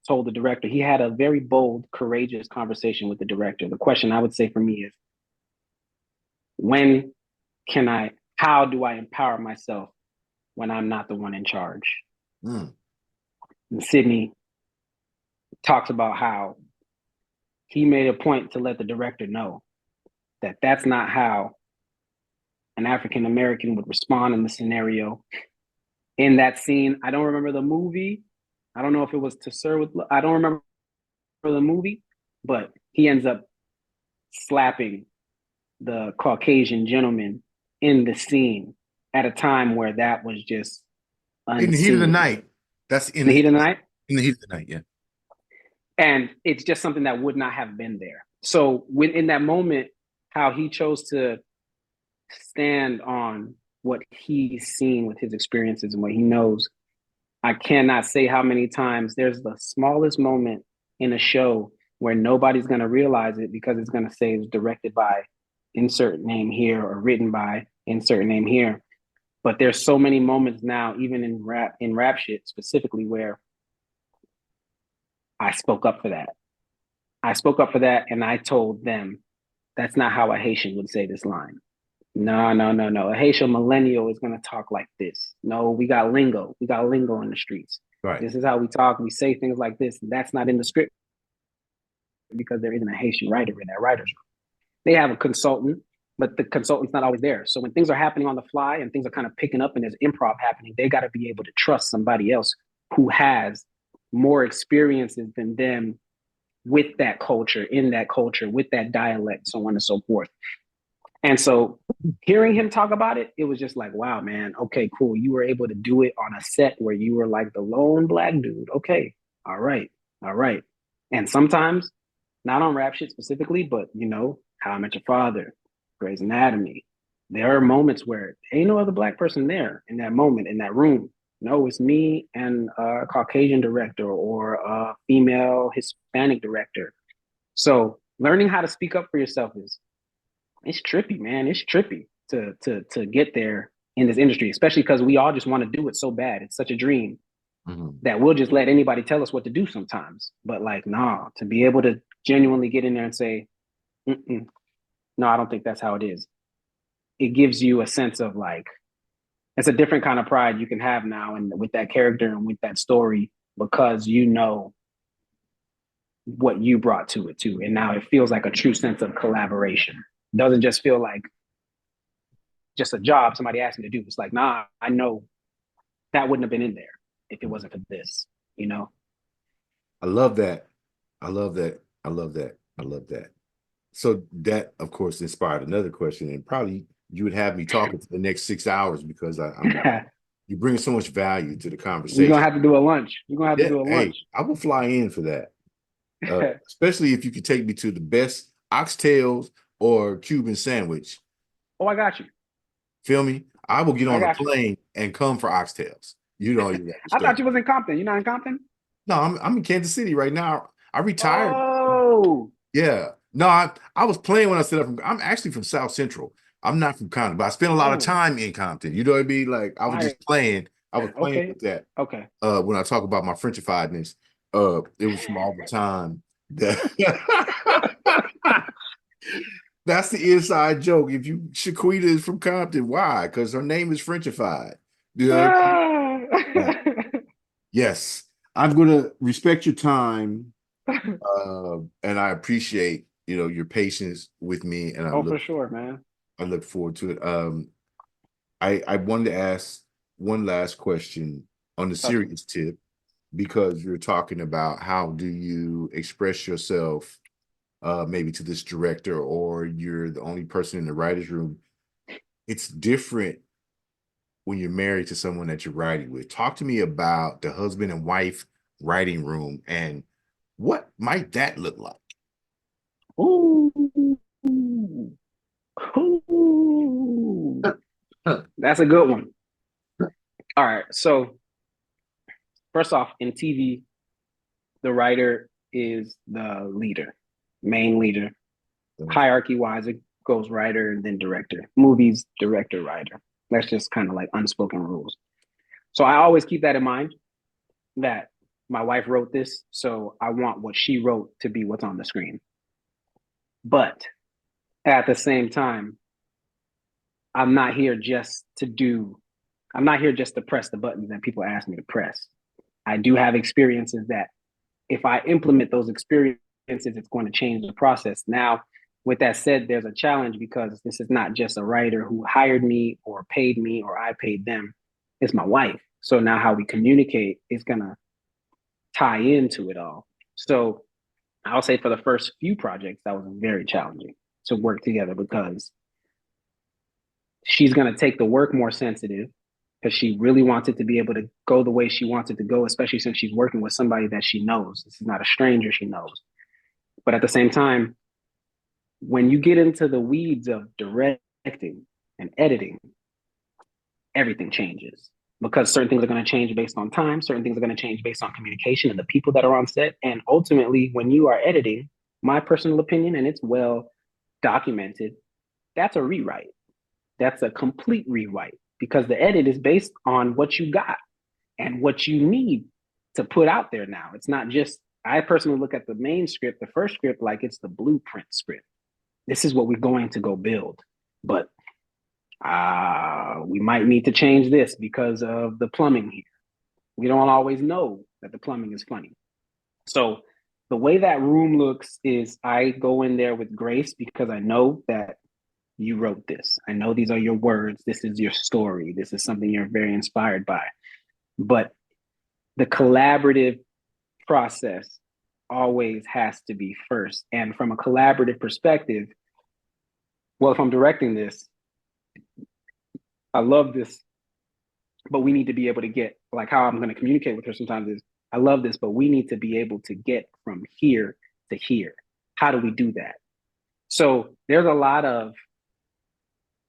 told the director, he had a very bold, courageous conversation with the director. The question I would say for me is, how do I empower myself when I'm not the one in charge? And Sydney talks about how he made a point to let the director know that that's not how an African American would respond in the scenario. In that scene, I don't remember the movie. I don't know if it was To Sir with Love. I don't remember the movie, but he ends up slapping the Caucasian gentleman in the scene at a time where that was just In the heat of the unseen. night. That's In the heat of the night. in the heat of the night, yeah. And it's just something that would not have been there. So when in that moment, how he chose to stand on what he's seen with his experiences and what he knows. I cannot say how many times there's the smallest moment in a show where nobody's going to realize it because it's going to say it's directed by insert name here or written by insert name here. But there's so many moments now, even in rap shit specifically, where I spoke up for that. I spoke up for that, and I told them that's not how a Haitian would say this line. No, no, no, no. A Haitian millennial is going to talk like this. No, we got lingo. We got lingo in the streets. Right. This is how we talk. We say things like this. That's not in the script because there isn't a Haitian writer in that writer's room. They have a consultant, but the consultant's not always there. So when things are happening on the fly and things are kind of picking up and there's improv happening, they got to be able to trust somebody else who has more experiences than them with that culture, in that culture, with that dialect, so on and so forth. And so hearing him talk about it, it was just like, wow, man, okay, cool. You were able to do it on a set where you were like the lone black dude. Okay, all right, all right. And sometimes, not on rap shit specifically, but you know, How I Met Your Father, Grey's Anatomy. There are moments where ain't no other black person there in that moment, in that room. No, it's me and a Caucasian director or a female Hispanic director. So learning how to speak up for yourself is it's trippy, man. It's trippy to get there in this industry, especially because we all just want to do it so bad. It's such a dream that we'll just let anybody tell us what to do sometimes. But like, nah, to be able to genuinely get in there and say, no, I don't think that's how it is. It gives you a sense of like, it's a different kind of pride you can have now and with that character and with that story because you know what you brought to it too. And now it feels like a true sense of collaboration. It doesn't just feel like just a job somebody asked me to do. It's like, nah, I know that wouldn't have been in there if it wasn't for this, you know? I love that. I love that. I love that. I love that. So that, of course, inspired another question, and probably you would have me talking for the next 6 hours because I'm you bring so much value to the We're gonna conversation. have to do a lunch. You're gonna have to Yeah, do a hey, lunch. I will fly in for that. Especially if you could take me to the best oxtails or Cuban sandwich. Oh, I got you. Feel me? I will get I on a got you. plane and come for oxtails. You know you I thought understand. you was in Compton. You're not in Compton? No, I'm in Kansas City right now. I retired. Oh, Yeah. No, I was playing when I said I'm actually from South Central. I'm not from Compton, but I spent a lot of oh, time in Compton. You know what I mean? Like I was fire. just playing. I was playing Okay. with that. Okay. When I talk about my Frenchifiedness, it was from all the time that that's the inside joke. If you Shaquita is from Compton, why? Because her name is Frenchified. You know what I mean? Ah. But yes, I'm gonna respect your time, and I appreciate your patience with me, and Oh, for sure, man. I look forward to it. I wanted to ask one last question on the Stuffy. serious tip because you're talking about how do you express yourself maybe to this director or you're the only person in the writer's room. It's different when you're married to someone that you're writing with. Talk to me about the husband and wife writing room and what might that look like? Ooh. Ooh. That's a good one. All right. So first off, in TV, the writer is the leader, main leader. Hierarchy wise, it goes writer and then director. Movies, director, writer. That's just kind of like unspoken rules. So I always keep that in mind that my wife wrote this, so I want what she wrote to be what's on the screen. But at the same time, I'm not here just to do, I'm not here just to press the buttons that people ask me to press. I do have experiences that if I implement those experiences, it's going to change the process. Now, with that said, there's a challenge because this is not just a writer who hired me or paid me or I paid them. It's my wife. So now how we communicate is going to tie into it all. So I'll say for the first few projects, that was very challenging. to work together because she's going to take the work more sensitive because she really wants it to be able to go the way she wants it to go, especially since she's working with somebody that she knows. This is not a stranger she knows. But at the same time, when you get into the weeds of directing and editing, everything changes because certain things are going to change based on time. Certain things are going to change based on communication and the people that are on set. And ultimately, when you are editing, my personal opinion, and it's well documented, that's a rewrite. That's a complete rewrite because the edit is based on what you got and what you need to put out there now. It's not just, I personally look at the main script, the first script, like it's the blueprint script. This is what we're going to go build. But we might need to change this because of the plumbing here. We don't always know that the plumbing is funny. So the way that room looks is I go in there with grace because I know that you wrote this. I know these are your words. This is your story. This is something you're very inspired by. But the collaborative process always has to be first. And from a collaborative perspective, well, if I'm directing this, I love this, but we need to be able to get, like how I'm going to communicate with her sometimes is, I love this, but we need to be able to get from here to here. How do we do that? So there's a lot of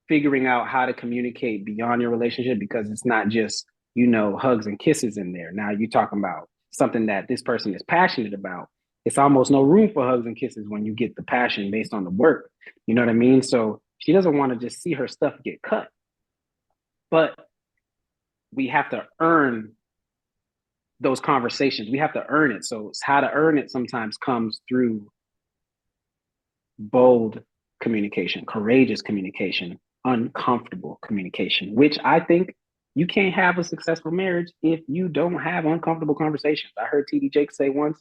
figuring out how to communicate beyond your relationship because it's not just, you know, hugs and kisses in there. Now you're talking about something that this person is passionate about. It's almost no room for hugs and kisses when you get the passion based on the work. You know what I mean? So she doesn't want to just see her stuff get cut. But we have to earn those conversations. We have to earn it. So how to earn it sometimes comes through bold communication, courageous communication, uncomfortable communication, which I think you can't have a successful marriage if you don't have uncomfortable conversations. I heard TD Jakes say once,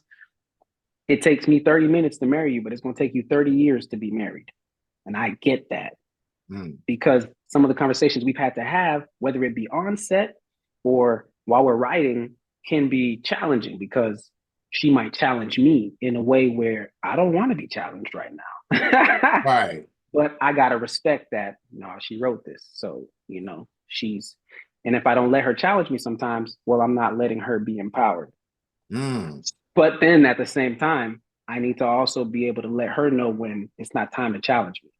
it takes me 30 minutes to marry you, but it's going to take you 30 years to be married. And I get that because some of the conversations we've had to have, whether it be on set or while we're writing, can be challenging because she might challenge me in a way where I don't want to be challenged right now. Right. But I got to respect that, no, she wrote this. So, you know, and if I don't let her challenge me sometimes, well, I'm not letting her be empowered. But then at the same time, I need to also be able to let her know when it's not time to challenge me.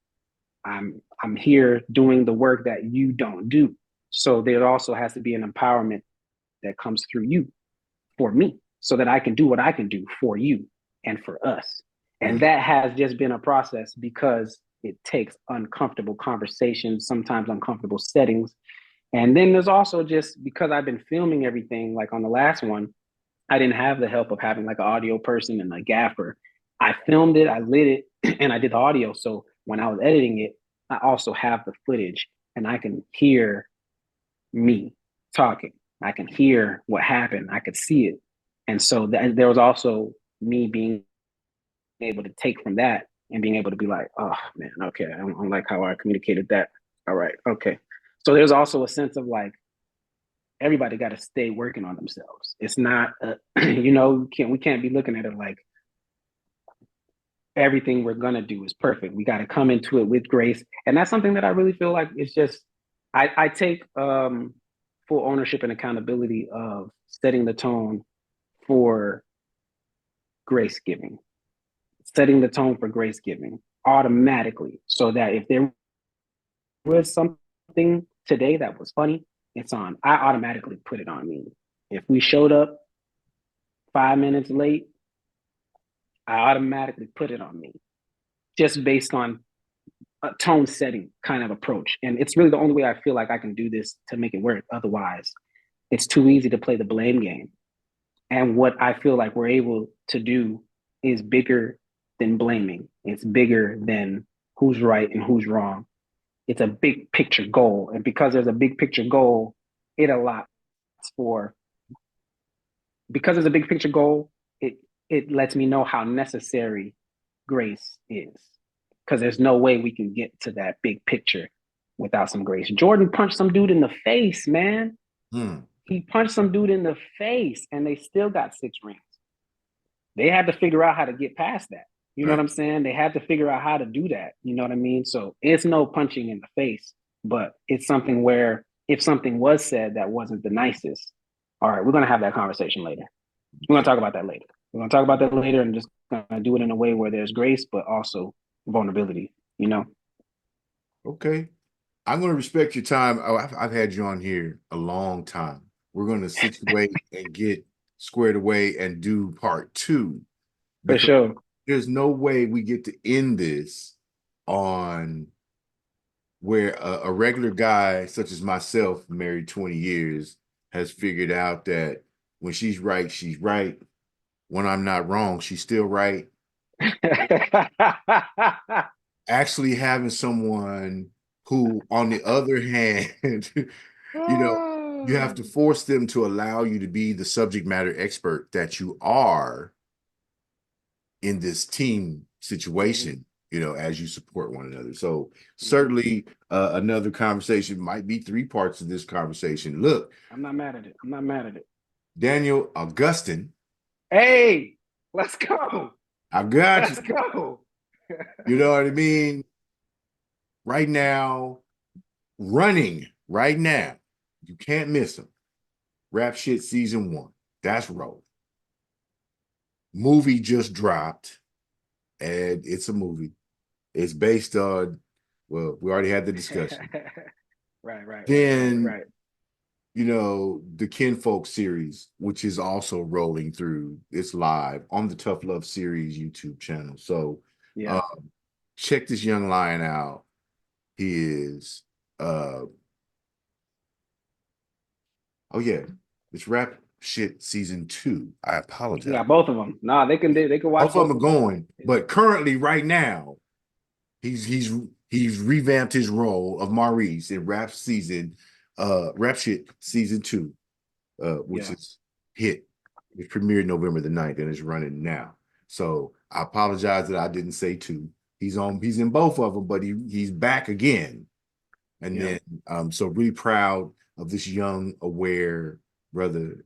I'm here doing the work that you don't do. So there also has to be an empowerment that comes through you for me so that I can do what I can do for you and for us. And that has just been a process because it takes uncomfortable conversations, sometimes uncomfortable settings. And then there's also just because I've been filming everything, like on the last one, I didn't have the help of having like an audio person and a gaffer. I filmed it, I lit it, and I did the audio. So when I was editing it, I also have the footage and I can hear me talking. I can hear what happened. I could see it. And so there was also me being able to take from that and being able to be like, oh man, okay, I don't like how I communicated that. All right, okay. So there's also a sense of like, everybody got to stay working on themselves. It's not, you know, we can't be looking at it like everything we're gonna do is perfect. We got to come into it with grace, and that's something that I really feel like it's just I take full ownership and accountability of setting the tone for grace giving, setting the tone for grace giving automatically, so that if there was something today that was funny, it's on. I automatically put it on me. If we showed up 5 minutes late, I automatically put it on me, just based on a tone setting kind of approach. And it's really the only way I feel like I can do this to make it work. Otherwise, it's too easy to play the blame game. And what I feel like we're able to do is bigger than blaming. It's bigger than who's right and who's wrong. It's a big picture goal. And because there's a big picture goal, it allots for, because there's a big picture goal, it lets me know how necessary grace is. Because there's no way we can get to that big picture without some grace. Jordan punched some dude in the face, man. He punched some dude in the face and they still got 6 rings. They had to figure out how to get past that. You know what I'm saying? They had to figure out how to do that. You know what I mean? So it's no punching in the face, but it's something where if something was said that wasn't the nicest, all right, we're gonna have that conversation later. We're gonna talk about that later. We're gonna talk about that later and just gonna do it in a way where there's grace, but also vulnerability. You know? Okay. I'm going to respect your time. Oh, I've had you on here a long time. We're going to situate and get squared away and do part 2 For because sure. there's no way we get to end this on where a regular guy such as myself, married 20 years, has figured out that when she's right, she's right. When I'm not wrong, she's still right. Actually having someone who, on the other hand, you have to force them to allow you to be the subject matter expert that you are in this team situation, as you support one another. So certainly another conversation might be 3 parts of this conversation. Look, I'm not mad at it. I'm not mad at it. Daniel Augustin. Hey, let's go. I got Let's you. go. You know what I mean? Right now, running right now, you can't miss them. Rap Shit Season 1. That's rolling. Movie just dropped, and it's a movie. It's based on, well, we already had the discussion. Right. Then, the Kinfolk series, which is also rolling through. It's live on the Tough Love series YouTube channel. So Yeah. Check this young lion out. He is it's Rap Shit Season 2. I apologize. Yeah, both of them. Nah, they can watch both of them are going, but currently, right now, he's revamped his role of Maurice in Rap Shit Season 2, which is hit. It premiered November the 9th and is running now. So I apologize that I didn't say 2. He's in both of them, but he's back again. And then so really proud of this young, aware brother.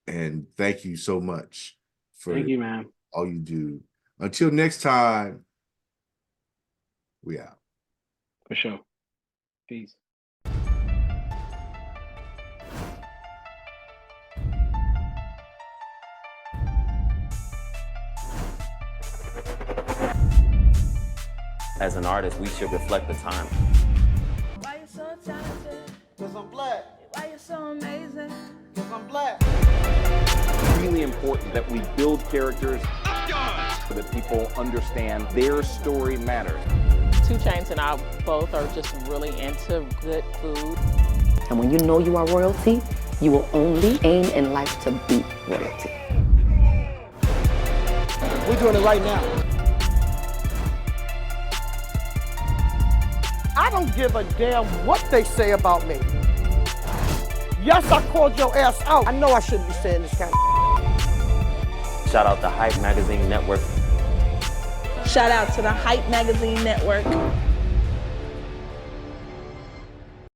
And thank you so much for thank you, man. All you do. Until next time, we out. For sure. Peace. As an artist, we should reflect the time. Why you so talented? Because I'm black. Why you so amazing? Because I'm black. It's really important that we build characters so that people understand their story matters. 2 Chainz and I both are just really into good food. And when you know you are royalty, you will only aim in life to be royalty. We're doing it right now. I don't give a damn what they say about me. Yes, I called your ass out. I know I shouldn't be saying this kind of. Shout out the Hype Magazine Network. Shout out to the Hype Magazine Network.